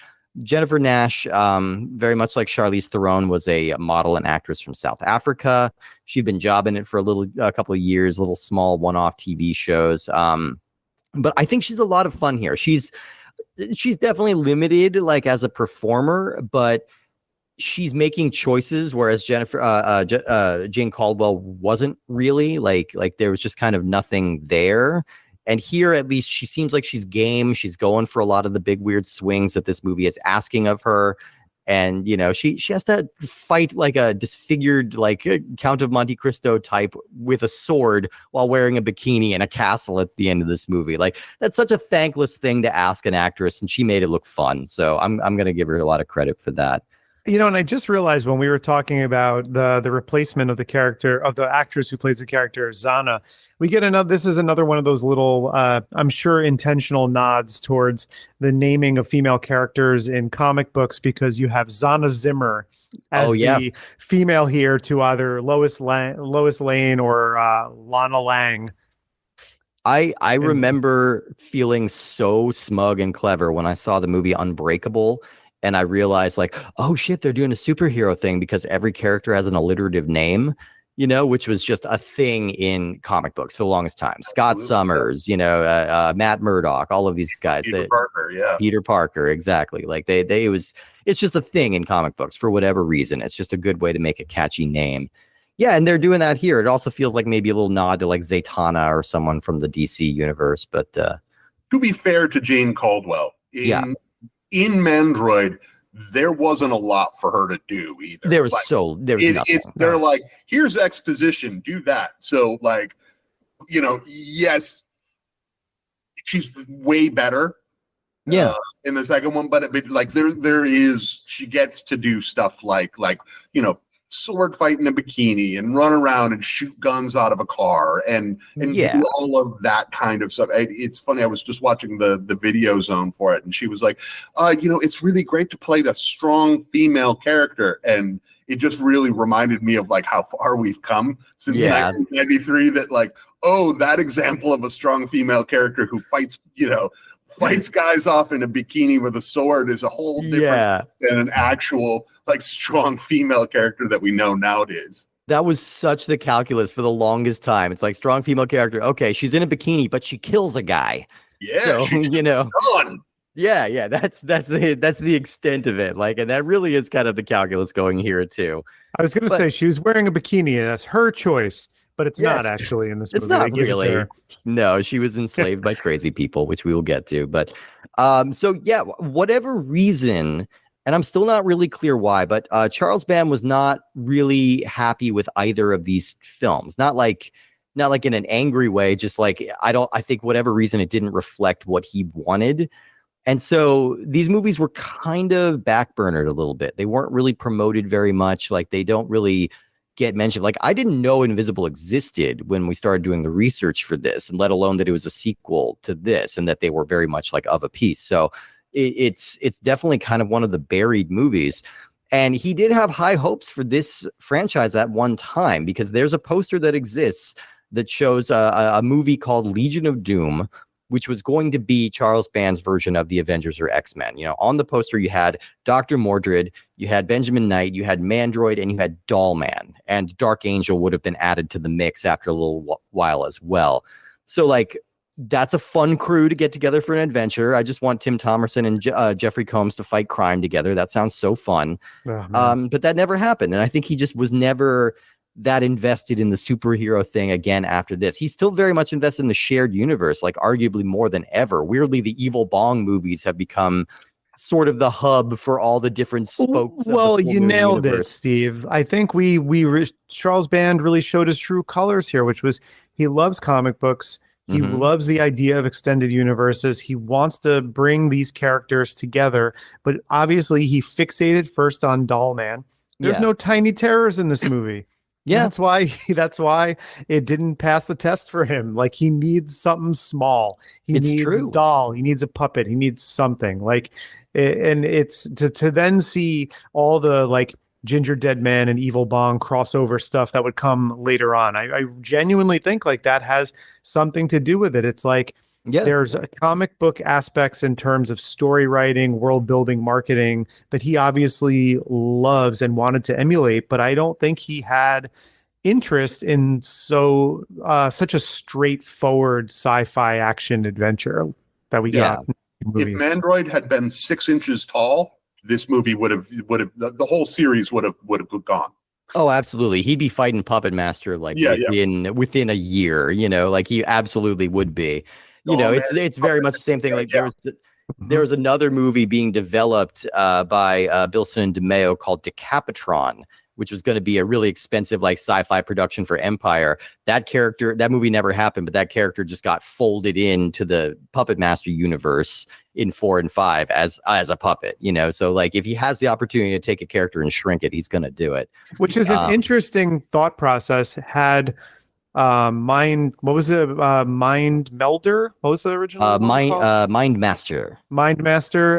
Jennifer Nash, very much like Charlize Theron, was a model and actress from South Africa. She'd been jobbing it for a couple of years, little small one-off TV shows. But I think she's a lot of fun here. She's definitely limited, like as a performer, but she's making choices, whereas Jane Caldwell wasn't really. Like there was just kind of nothing there. And here, at least, she seems like she's game. She's going for a lot of the big, weird swings that this movie is asking of her. And, you know, she has to fight like a disfigured, like Count of Monte Cristo type with a sword while wearing a bikini in a castle at the end of this movie. Like, that's such a thankless thing to ask an actress, and she made it look fun. So I'm going to give her a lot of credit for that. You know, and I just realized when we were talking about the replacement of the character of the actress who plays the character Zana, we get this is another one of those little, I'm sure, intentional nods towards the naming of female characters in comic books, because you have Zana Zimmer as the female here to either Lois Lane or Lana Lang. I remember feeling so smug and clever when I saw the movie Unbreakable. And I realized, like, oh shit, they're doing a superhero thing because every character has an alliterative name, you know, which was just a thing in comic books for the longest time. Scott Summers, you know, Matt Murdock, all of these guys. Peter Parker, exactly. Like it's just a thing in comic books for whatever reason. It's just a good way to make a catchy name. Yeah, and they're doing that here. It also feels like maybe a little nod to like Zatanna or someone from the DC universe. But to be fair to Jane Caldwell, in Mandroid, there wasn't a lot for her to do either. There was nothing. They're like, here's exposition, do that. So, like, you know, yes, she's way better. In the second one, but like she gets to do stuff like you know, sword fight in a bikini and run around and shoot guns out of a car and do all of that kind of stuff. It's funny, I was just watching the video zone for it, and she was like, you know, it's really great to play the strong female character. And it just really reminded me of like how far we've come since 1993, that like, oh, that example of a strong female character who fights guys off in a bikini with a sword is a whole different than an actual like strong female character that we know nowadays. That was such the calculus for the longest time. It's like strong female character. Okay, she's in a bikini, but she kills a guy. Yeah, so you know. Done. Yeah, that's the extent of it. Like, and that really is kind of the calculus going here too. I was going to say she was wearing a bikini, and that's her choice, but it's not actually in this movie. It's not really. No, she was enslaved by crazy people, which we will get to. But so yeah, whatever reason, and I'm still not really clear why, but Charles Band was not really happy with either of these films. Not like in an angry way, just like I think whatever reason it didn't reflect what he wanted. And so these movies were kind of backburnered a little bit. They weren't really promoted very much. Like, they don't really get mentioned. Like, I didn't know Invisible existed when we started doing the research for this, and let alone that it was a sequel to this and that they were very much like of a piece. So it's definitely kind of one of the buried movies. And he did have high hopes for this franchise at one time, because there's a poster that exists that shows a movie called Legion of Doom, which was going to be Charles Band's version of the Avengers or X-Men. You know, on the poster, you had Dr. Mordred, you had Benjamin Knight, you had Mandroid, and you had Dollman. And Dark Angel would have been added to the mix after a little while as well. So, like, that's a fun crew to get together for an adventure. I just want Tim Thomerson and Jeffrey Combs to fight crime together. That sounds so fun. But that never happened. And I think he just was never that invested in the superhero thing again after this. He's still very much invested in the shared universe, like arguably more than ever. Weirdly, the Evil Bong movies have become sort of the hub for all the different spokes. Well, you nailed it, Steve. I think Charles Band really showed his true colors here, which was he loves comic books. He loves the idea of extended universes. He wants to bring these characters together, but obviously he fixated first on Dollman. There's no tiny terrors in this movie. Yeah, that's why it didn't pass the test for him. Like, he needs something small. He needs a doll. He needs a puppet. He needs something like, and it's to then see all the like Ginger Dead Man and Evil Bong crossover stuff that would come later on. I genuinely think like that has something to do with it. It's like Yeah. There's comic book aspects in terms of story writing, world building, marketing that he obviously loves and wanted to emulate, but I don't think he had interest in such a straightforward sci-fi action adventure that we got in If movies. Mandroid had been 6 inches tall, this movie would have the whole series would have gone. Oh, absolutely. He'd be fighting Puppet Master like within a year, like he absolutely would be. It's very much the same thing. Like there was another movie being developed by Bilson and DeMeo called Decapitron, which was going to be a really expensive like sci-fi production for Empire. That movie never happened, but that character just got folded into the Puppet Master universe in 4 and 5 as a puppet, so like if he has the opportunity to take a character and shrink it, he's going to do it, which is an interesting thought process. Had Mind Melder, what was the original Mind Master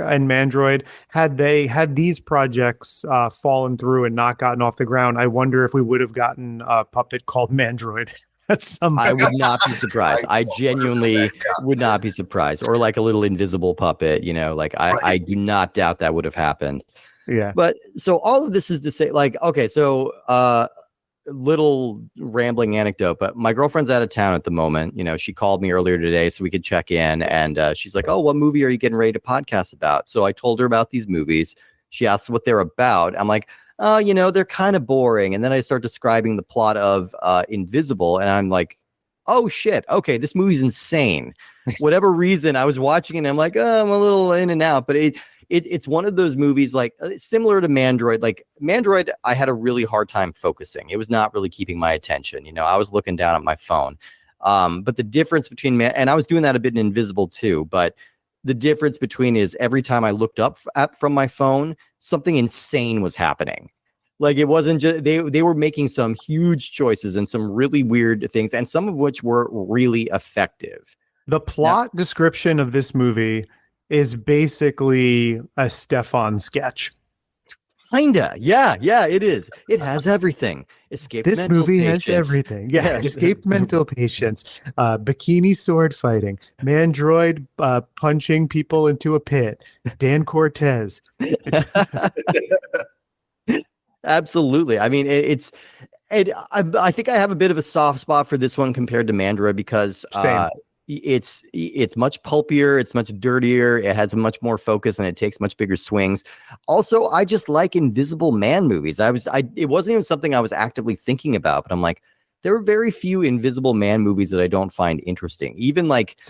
and Mandroid, had these projects fallen through and not gotten off the ground, I wonder if we would have gotten a puppet called Mandroid. I would not be surprised. I genuinely would not be surprised. Or like a little invisible puppet, like I do not doubt that would have happened. Yeah. But so all of this is to say, like, okay, so little rambling anecdote, but my girlfriend's out of town at the moment. She called me earlier today so we could check in, and she's like, oh, what movie are you getting ready to podcast about? So I told her about these movies. She asked what they're about. I'm like, they're kind of boring. And then I start describing the plot of Invisible, and I'm like, oh shit, okay, this movie's insane. Whatever reason, I was watching it and I'm like, I'm a little in and out, but it's one of those movies like similar to Mandroid. Like Mandroid, I had a really hard time focusing. It was not really keeping my attention. I was looking down at my phone. But the difference between and I was doing that a bit in Invisible too, but the difference between is every time I looked up from my phone, something insane was happening. Like it wasn't just they were making some huge choices and some really weird things, and some of which were really effective. The plot description of this movie is basically a Stefan sketch. Kinda. Yeah, it is. It has everything. This movie has everything. Yeah. Escaped mental patients, bikini sword fighting, Mandroid punching people into a pit, Dan Cortez. Absolutely. I mean, I think I have a bit of a soft spot for this one compared to Mandroid because it's much pulpier, it's much dirtier, it has much more focus, and it takes much bigger swings. Also, I just like Invisible Man movies. It wasn't even something I was actively thinking about, but I'm like, there are very few Invisible Man movies that I don't find interesting. Even like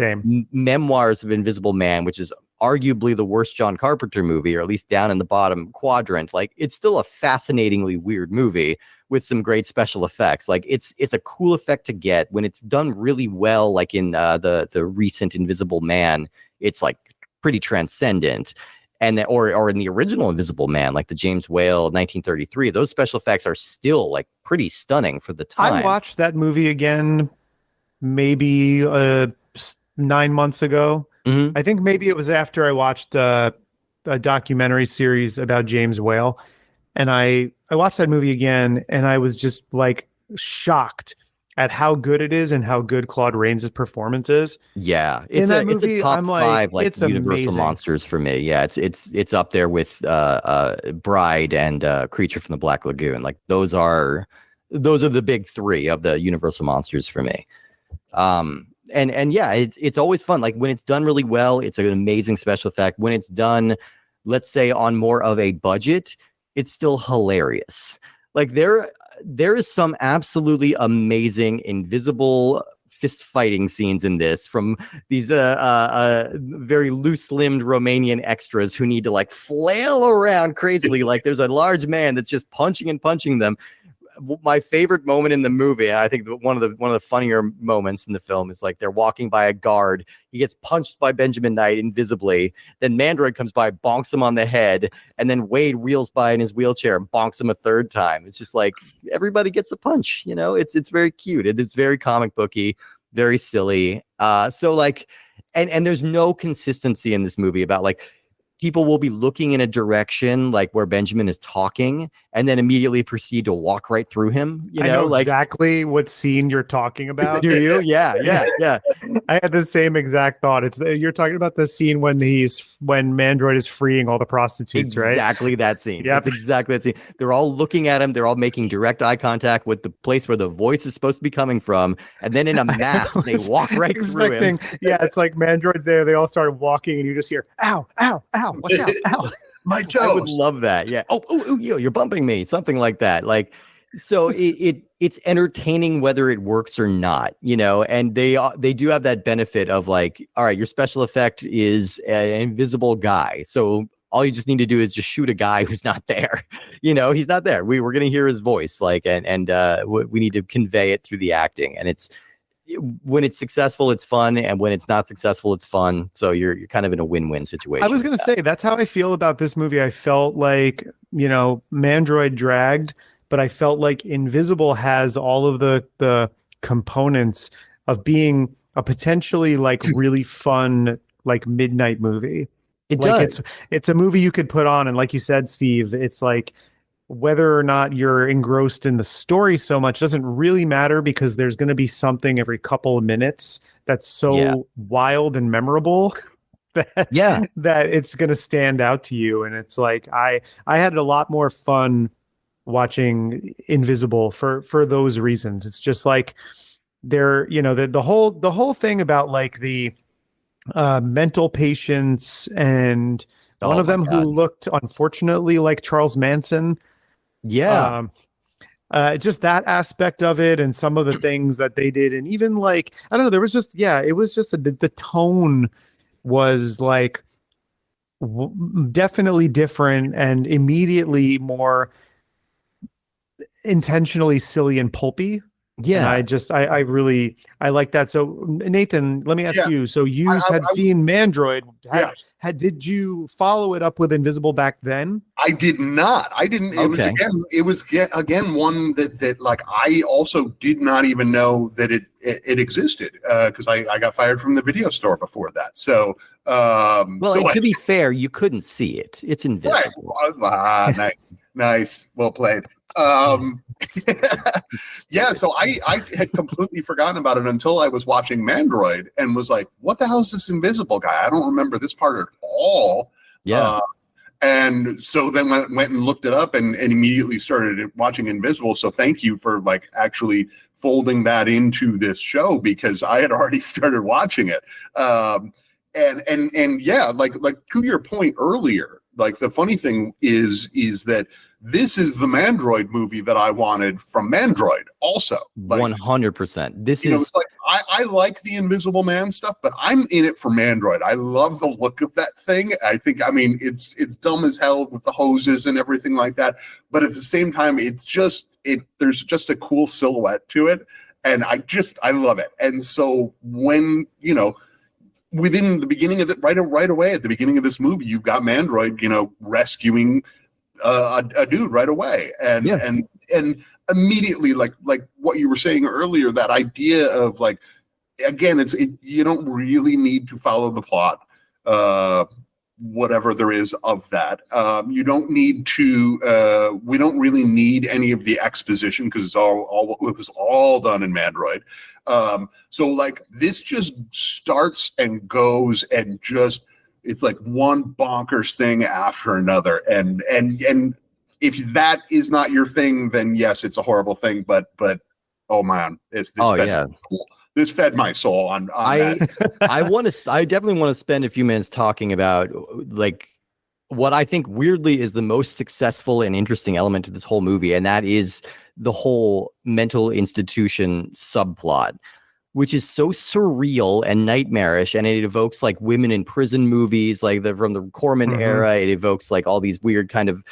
Memoirs of Invisible Man, which is arguably the worst John Carpenter movie, or at least down in the bottom quadrant. Like it's still a fascinatingly weird movie with some great special effects. Like it's a cool effect to get when it's done really well. Like in the recent Invisible Man, it's like pretty transcendent. And or in the original Invisible Man, like the James Whale 1933, those special effects are still like pretty stunning for the time. I watched that movie again maybe 9 months ago. Mm-hmm. I think maybe it was after I watched a documentary series about James Whale, and I watched that movie again, and I was just like shocked at how good it is and how good Claude Rains' performance is. Yeah, it's a top five like it's Universal amazing. Monsters for me. Yeah, it's up there with Bride and Creature from the Black Lagoon. Like those are the big three of the Universal Monsters for me. And yeah, it's always fun. Like when it's done really well, it's an amazing special effect. When it's done, let's say on more of a budget, it's still hilarious. Like there is some absolutely amazing invisible fist fighting scenes in this from these very loose-limbed Romanian extras who need to like flail around crazily. Like there's a large man that's just punching them. My favorite moment in the movie, I think one of the funnier moments in the film is like they're walking by a guard. He gets punched by Benjamin Knight invisibly. Then Mandroid comes by, bonks him on the head, and then Wade wheels by in his wheelchair and bonks him a third time. It's just like everybody gets a punch. It's very cute. It's very comic booky, very silly. So like, and there's no consistency in this movie about like. people will be looking in a direction like where Benjamin is talking and then immediately proceed to walk right through him. I know exactly what scene you're talking about. Do you? Yeah. I had the same exact thought. You're talking about the scene when Mandroid is freeing all the prostitutes, right? Exactly that scene. Yep. That's exactly that scene. They're all looking at him. They're all making direct eye contact with the place where the voice is supposed to be coming from. And then in a mass, they walk right through him. Yeah, it's like Mandroid's there. They all start walking and you just hear, ow, ow, ow, watch out, ow. My toes. I would love that. Yeah. Oh, you're bumping me. Something like that. Like, so it's entertaining whether it works or not, and they do have that benefit of like, all right, your special effect is an invisible guy. So all you just need to do is just shoot a guy who's not there. He's not there. We're going to hear his voice, like, and we need to convey it through the acting. And when it's successful, it's fun. And when it's not successful, it's fun. So you're kind of in a win-win situation. I was going to say, that's how I feel about this movie. I felt like, Mandroid dragged, but I felt like Invisible has all of the components of being a potentially like really fun, like midnight movie. It like does. It's a movie you could put on. And like you said, Steve, it's like, whether or not you're engrossed in the story so much doesn't really matter, because there's going to be something every couple of minutes that's so wild and memorable that it's going to stand out to you. And it's like, I had a lot more fun watching Invisible for those reasons. It's just like the whole thing about like the mental patients and one of them who looked unfortunately like Charles Manson. Yeah. Just that aspect of it and some of the things that they did. And even like, I don't know, there was just, it was just the tone was like definitely different and immediately more intentionally silly and pulpy. Yeah. And I like that. So Nathan, let me ask you, so you had seen Mandroid. Did you follow it up with Invisible back then? I did not. I didn't. It was again one that like I also did not even know that it existed, because I got fired from the video store before that. So to be fair, you couldn't see it. It's invisible. Right. Nice. Well played. So I had completely forgotten about it until I was watching Mandroid and was like, what the hell is this invisible guy? I don't remember this part at all. And so then went and looked it up and immediately started watching Invisible. So thank you for like actually folding that into this show, because I had already started watching it. And like to your point earlier, like the funny thing is that this is the Mandroid movie that I wanted from Mandroid also. Like, 100%. This is it's like I like the Invisible Man stuff, but I'm in it for Mandroid. I love the look of that thing. It's dumb as hell with the hoses and everything like that. But at the same time, there's just a cool silhouette to it. And I love it. And so when, within the beginning of it, right away at the beginning of this movie, you've got Mandroid, rescuing a dude right away, and immediately like what you were saying earlier, that idea of like, again, you don't really need to follow the plot, whatever there is of that. You don't need to. We don't really need any of the exposition, because it was all done in Mandroid. So like this just starts and goes and just. It's like one bonkers thing after another. And if that is not your thing, then yes, it's a horrible thing. But oh man, this fed my soul on that. I definitely want to spend a few minutes talking about like what I think weirdly is the most successful and interesting element of this whole movie. And that is the whole mental institution subplot, which is so surreal and nightmarish, and it evokes like women in prison movies, like from the Corman era. It evokes like all these weird kind of.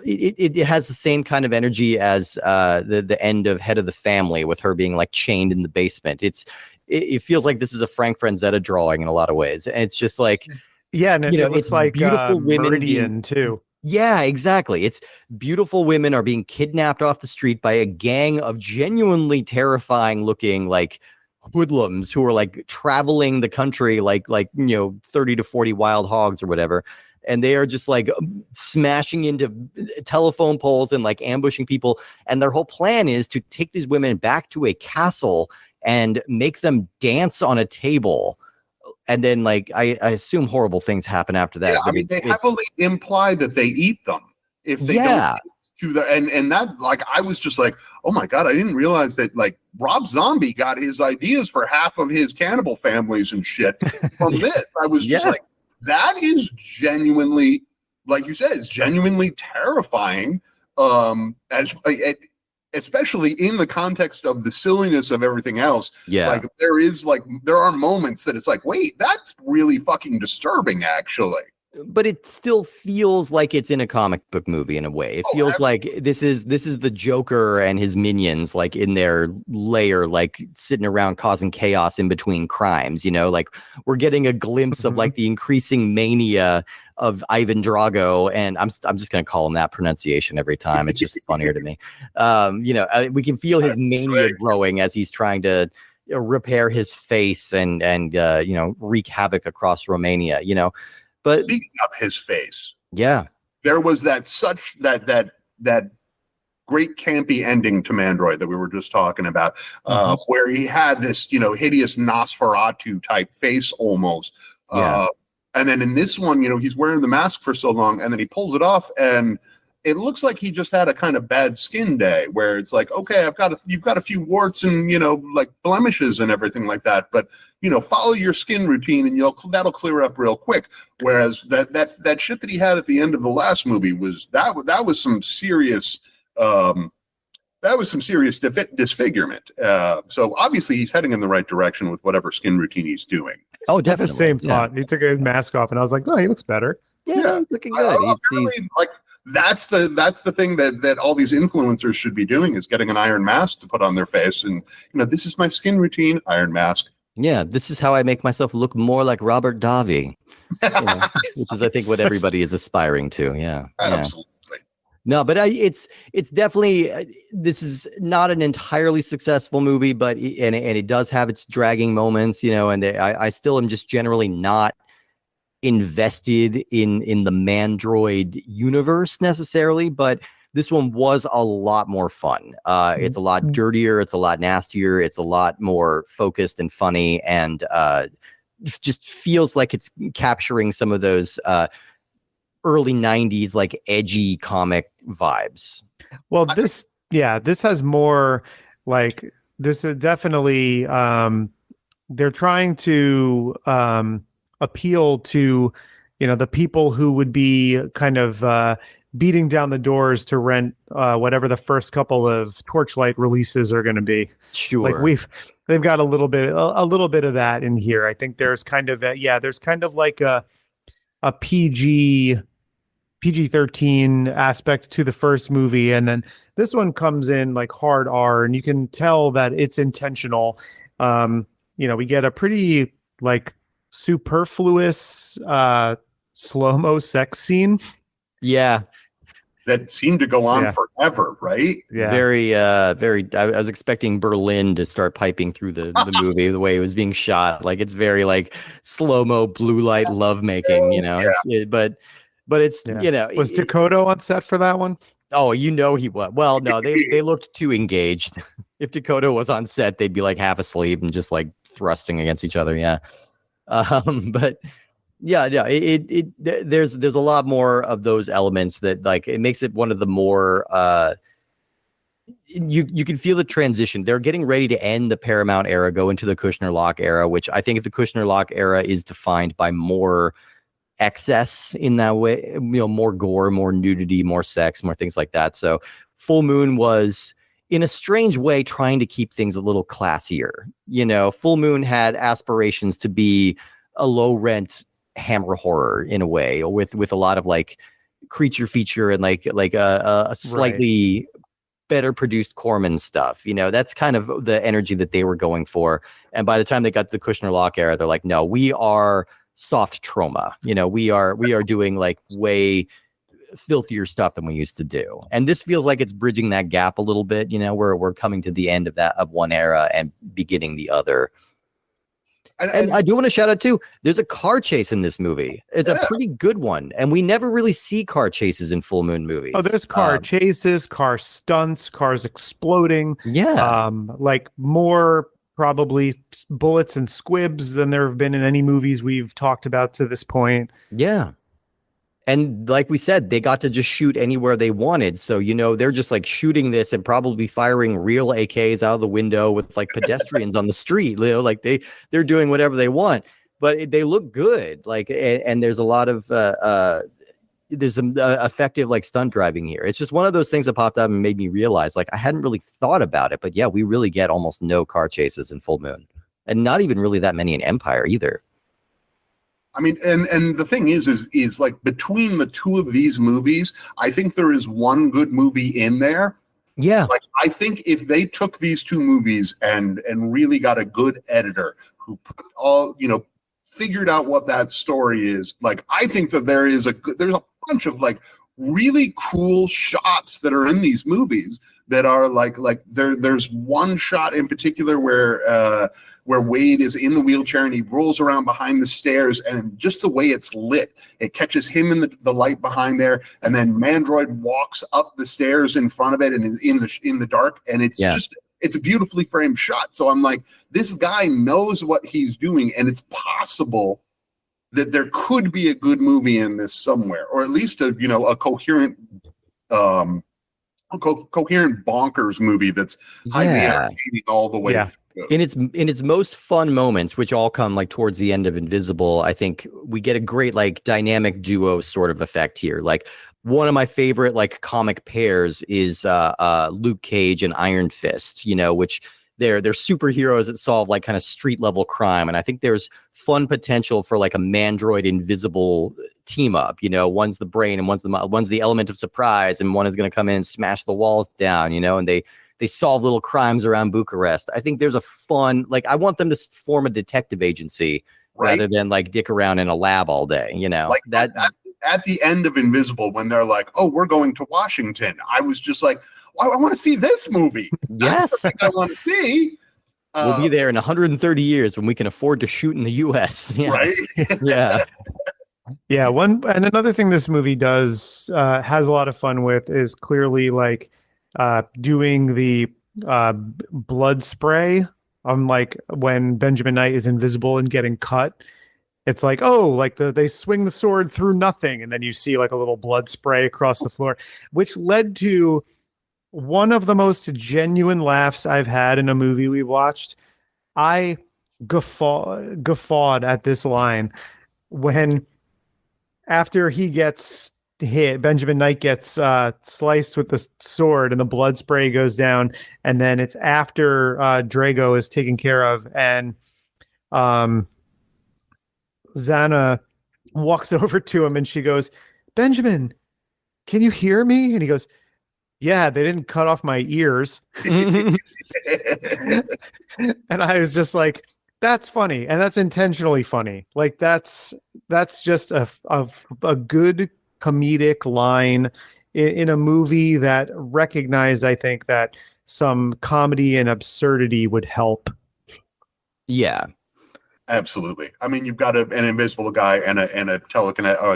It has the same kind of energy as the end of Head of the Family, with her being like chained in the basement. It feels like this is a Frank Frazetta drawing in a lot of ways, and it's just like and it looks it's like beautiful women Meridian too. Yeah, exactly. It's beautiful women are being kidnapped off the street by a gang of genuinely terrifying looking like hoodlums who are like traveling the country like 30 to 40 wild hogs or whatever. and they are just like smashing into telephone poles and like ambushing people. And their whole plan is to take these women back to a castle and make them dance on a table. And then like, I assume horrible things happen after that. Yeah, but I mean, they heavily imply that they eat them if they don't to the, and that, like, I was just like, oh my God, I didn't realize that like Rob Zombie got his ideas for half of his cannibal families and shit from this. I was just like, that is genuinely, like you said, it's genuinely terrifying. Especially in the context of the silliness of everything else. Yeah. Like there are moments that it's like, wait, that's really fucking disturbing, actually. But it still feels like it's in a comic book movie in a way. It feels like this is the Joker and his minions, like in their lair, like sitting around causing chaos in between crimes. You know, like we're getting a glimpse of like the increasing mania of Ivan Drago, and I'm just gonna call him that pronunciation every time. It's just funnier to me. You know, we can feel his mania growing as he's trying to repair his face and you know, wreak havoc across Romania. You know. But speaking of his face, there was that great campy ending to Mandroid that we were just talking about, where he had this, you know, hideous Nosferatu type face almost. And then in this one, you know, he's wearing the mask for so long, and then he pulls it off, and it looks like he just had a kind of bad skin day, where it's like, okay, you've got a few warts and, you know, like blemishes and everything like that, but you know, follow your skin routine and that'll clear up real quick. Whereas that shit that he had at the end of the last movie was some serious disfigurement. So obviously he's heading in the right direction with whatever skin routine he's doing. Oh, definitely. The same thought. He took his mask off, and I was like, no, he looks better. Yeah. He's looking good. He's like, that's the thing that all these influencers should be doing, is getting an iron mask to put on their face, and you know, this is my skin routine, iron mask. Yeah, this is how I make myself look more like Robert Davi, which is, I think, what everybody is aspiring to. Yeah, absolutely. No, but it's definitely, this is not an entirely successful movie, but it does have its dragging moments, you know, and I still am just generally not invested in the Mandroid universe necessarily, but this one was a lot more fun. It's a lot dirtier, it's a lot nastier, it's a lot more focused and funny, and just feels like it's capturing some of those early 90s like edgy comic vibes. Well, this has more like, this is definitely they're trying to appeal to, you know, the people who would be kind of beating down the doors to rent whatever the first couple of Torchlight releases are going to be. Sure. Like they've got a little bit of that in here. I think there's kind of there's kind of like a PG-13 aspect to the first movie, and then this one comes in like hard R, and you can tell that it's intentional. You know, we get a pretty like superfluous slow-mo sex scene. Yeah. That seemed to go on forever, right? Yeah. Very I was expecting Berlin to start piping through the movie, the way it was being shot. Like, it's very like slow-mo blue light lovemaking, you know. Yeah. But it's, you know. Was Dakota on set for that one? Oh, you know he was. Well, no, they looked too engaged. If Dakota was on set, they'd be like half asleep and just like thrusting against each other. Yeah. But there's a lot more of those elements that, like, it makes it one of the more you can feel the transition. They're getting ready to end the Paramount era, go into the Kushner-Locke era, which I think the Kushner-Locke era is defined by more excess in that way, you know, more gore, more nudity, more sex, more things like that. So Full Moon was, in a strange way, trying to keep things a little classier. You know, Full Moon had aspirations to be a low rent Hammer horror in a way, with a lot of like creature feature and like a slightly better produced Corman stuff. You know, that's kind of the energy that they were going for. And by the time they got to the Kushner-Locke era, they're like, no, we are soft trauma. You know, we are doing like way filthier stuff than we used to do. And this feels like it's bridging that gap a little bit. You know, we're coming to the end of one era and beginning the other. And I do want to shout out too, there's a car chase in this movie. It's a pretty good one. And we never really see car chases in full moon movies. Oh, there's car chases, car stunts, cars exploding. Yeah. Like more probably bullets and squibs than there have been in any movies we've talked about to this point. Yeah. And like we said, they got to just shoot anywhere they wanted. So, they're just like shooting this and probably firing real AKs out of the window with like pedestrians on the street. Like they're doing whatever they want, but they look good. Like, and there's a lot of, there's some effective like stunt driving here. It's just one of those things that popped up and made me realize like I hadn't really thought about it, but yeah, we really get almost no car chases in Full Moon and not even really that many in Empire either. I mean, and the thing is like between the two of these movies, I think there is one good movie in there. Yeah. Like I think if they took these two movies and really got a good editor who put all, figured out what that story is, like I think that there's a bunch of like really cool shots that are in these movies that are like there's one shot in particular where Wade is in the wheelchair and he rolls around behind the stairs, and just the way it's lit, it catches him in the light behind there, and then Mandroid walks up the stairs in front of it and is in the dark, and it's a beautifully framed shot. So I'm like, this guy knows what he's doing, and it's possible that there could be a good movie in this somewhere, or at least a coherent bonkers movie that's highly entertaining all the way through. In its most fun moments, which all come like towards the end of Invisible, I think we get a great like dynamic duo sort of effect here. Like one of my favorite like comic pairs is Luke Cage and Iron Fist, which they're superheroes that solve like kind of street level crime, and I think there's fun potential for like a Mandroid Invisible team up. One's the brain and one's the element of surprise, and one is going to come in and smash the walls down. And they solve little crimes around Bucharest. I think there's a fun, like, I want them to form a detective agency rather than like dick around in a lab all day, Like that at the end of Invisible, when they're like, "Oh, we're going to Washington," I was just like, well, I want to see this movie. Yes, that's something I want to see. We'll be there in 130 years when we can afford to shoot in the U.S. Yeah. Right? Yeah. Yeah. And another thing this movie does has a lot of fun with is clearly like doing the blood spray on like when Benjamin Knight is invisible and getting cut. It's like, oh, like they swing the sword through nothing, and then you see like a little blood spray across the floor, which led to one of the most genuine laughs I've had in a movie we've watched. I guffawed at this line when after he gets hit, Benjamin Knight gets sliced with the sword and the blood spray goes down, and then it's after Drago is taken care of, and Zana walks over to him and she goes, "Benjamin, can you hear me?" And he goes, "Yeah, they didn't cut off my ears." And I was just like, that's funny, and that's intentionally funny. Like that's just a good comedic line in a movie that recognized, I think, that some comedy and absurdity would help. Yeah, absolutely. I mean, you've got an invisible guy and a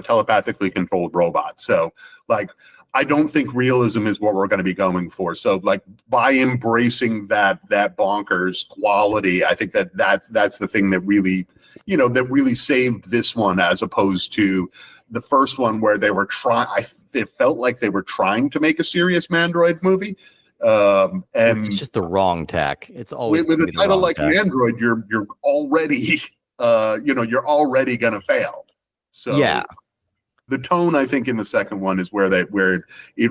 telepathically controlled robot. So, like, I don't think realism is what we're going to be going for. So, like, by embracing that bonkers quality, I think that's the thing that really, that really saved this one, as opposed to the first one where they were it felt like they were trying to make a serious Mandroid movie. And it's just the wrong tack. It's always with a title like Mandroid, you're already you're already gonna fail. So yeah, the tone, I think, in the second one is where it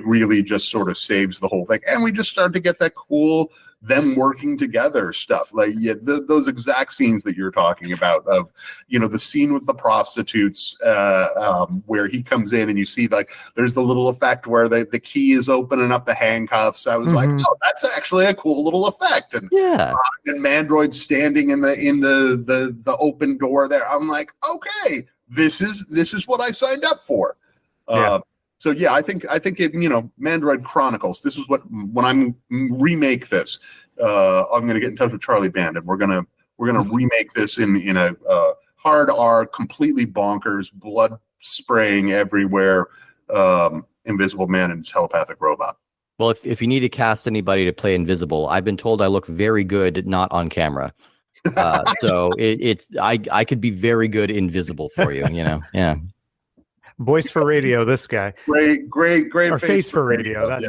really just sort of saves the whole thing, and we just start to get that cool them working together stuff, like those exact scenes that you're talking about, of the scene with the prostitutes where he comes in and you see like there's the little effect where the key is opening up the handcuffs. I was like, oh, that's actually a cool little effect. And and Mandroid standing in the open door there. I'm like, okay, this is what I signed up for. So yeah, I think it, Mandroid Chronicles. This is when I'm remake this. I'm gonna get in touch with Charlie Band, and we're gonna We're going to remake this in a hard R, completely bonkers, blood spraying everywhere, Invisible Man and telepathic robot. Well, if you need to cast anybody to play Invisible, I've been told I look very good not on camera. So I could be very good invisible for you, Yeah. Voice for radio, this guy. Great Or face for radio. That's,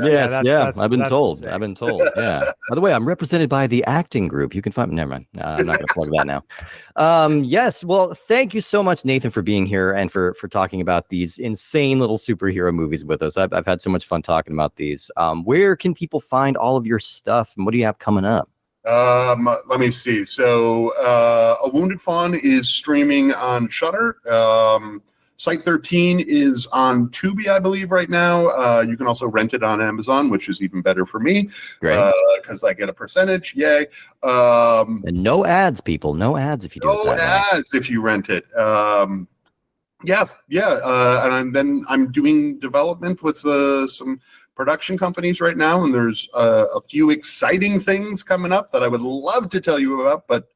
I've been told. Yeah. By the way, I'm represented by the acting group. You can find me. Never mind. I'm not going to plug that now. Yes. Well, thank you so much, Nathan, for being here and for talking about these insane little superhero movies with us. I've had so much fun talking about these. Where can people find all of your stuff, and what do you have coming up? Let me see. So, A Wounded Fawn is streaming on Shudder. Site 13 is on Tubi, I believe, right now. You can also rent it on Amazon, which is even better for me. Great. Because I get a percentage. Yay. And no ads, people. No ads if you do it that way. No ads if you rent it. And then I'm doing development with some production companies right now, and there's a few exciting things coming up that I would love to tell you about, but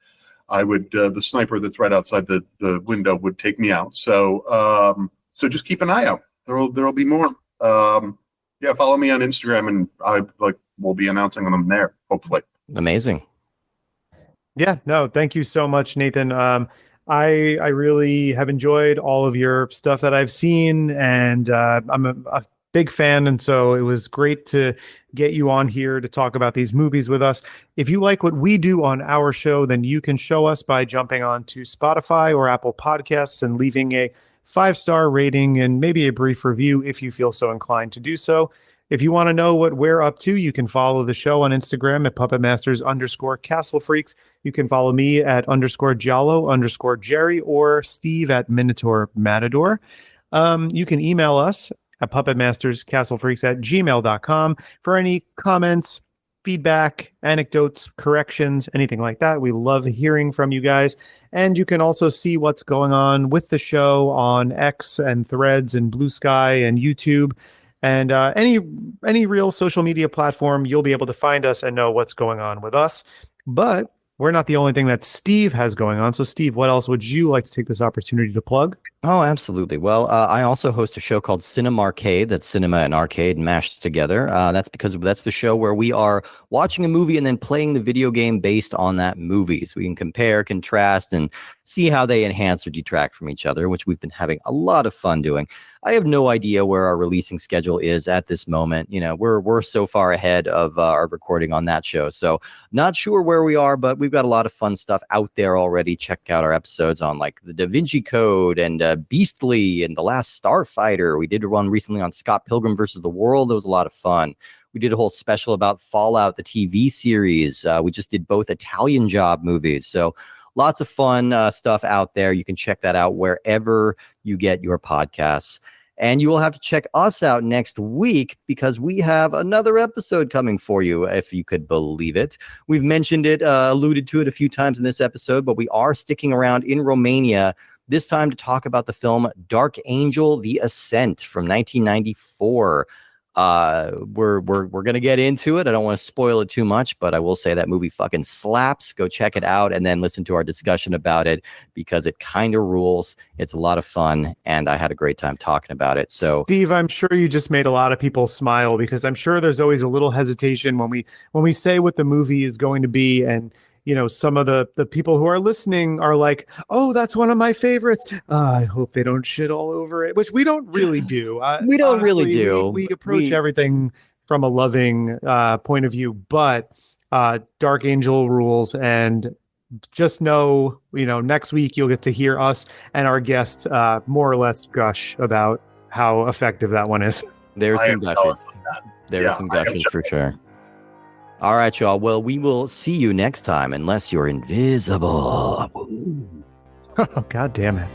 I would the sniper that's right outside the window would take me out. So just keep an eye out. There'll be more. Follow me on Instagram, and we'll be announcing them there, hopefully. Amazing. Yeah, no, thank you so much, Nathan. I really have enjoyed all of your stuff that I've seen, and I'm a big fan, and so it was great to get you on here to talk about these movies with us. If you like what we do on our show, then you can show us by jumping on to Spotify or Apple Podcasts and leaving a 5-star rating and maybe a brief review if you feel so inclined to do so. If you want to know what we're up to, you can follow the show on Instagram at puppetmasters_castlefreaks. You can follow me at _Giallo_Jerry or Steve at Minotaur Matador. You can email us at puppetmasterscastlefreaks@gmail.com for any comments, feedback, anecdotes, corrections, anything like that. We love hearing from you guys. And you can also see what's going on with the show on X and Threads and Blue Sky and YouTube. And any real social media platform, you'll be able to find us and know what's going on with us. But we're not the only thing that Steve has going on. So, Steve, what else would you like to take this opportunity to plug? Oh, absolutely. Well, I also host a show called Cinema Arcade. That's cinema and arcade mashed together. That's because that's the show where we are watching a movie and then playing the video game based on that movie. So we can compare, contrast, and see how they enhance or detract from each other, which we've been having a lot of fun doing. I have no idea where our releasing schedule is at this moment. We're so far ahead of our recording on that show. So not sure where we are, but we've got a lot of fun stuff out there already. Check out our episodes on like the Da Vinci Code and Beastly and The Last Starfighter. We did one recently on Scott Pilgrim versus the World. It was a lot of fun. We did a whole special about Fallout, the TV series. We just did both Italian Job movies. So lots of fun stuff out there. You can check that out wherever you get your podcasts. And you will have to check us out next week because we have another episode coming for you, if you could believe it. We've mentioned it, alluded to it a few times in this episode, but we are sticking around in Romania this time to talk about the film Dark Angel: The Ascent from 1994. We're gonna get into it. I don't want to spoil it too much, but I will say that movie fucking slaps. Go check it out and then listen to our discussion about it because it kind of rules. It's a lot of fun, and I had a great time talking about it. So, Steve, I'm sure you just made a lot of people smile because I'm sure there's always a little hesitation when we say what the movie is going to be, and some of the people who are listening are like, oh, that's one of my favorites. I hope they don't shit all over it, which we don't really do. We don't really do. We approach everything from a loving point of view, but Dark Angel rules. And just know, next week you'll get to hear us and our guest more or less gush about how effective that one is. There's some gushes. There's some gushes for sure. All right, y'all. Well, we will see you next time, unless you're invisible. Oh, God damn it.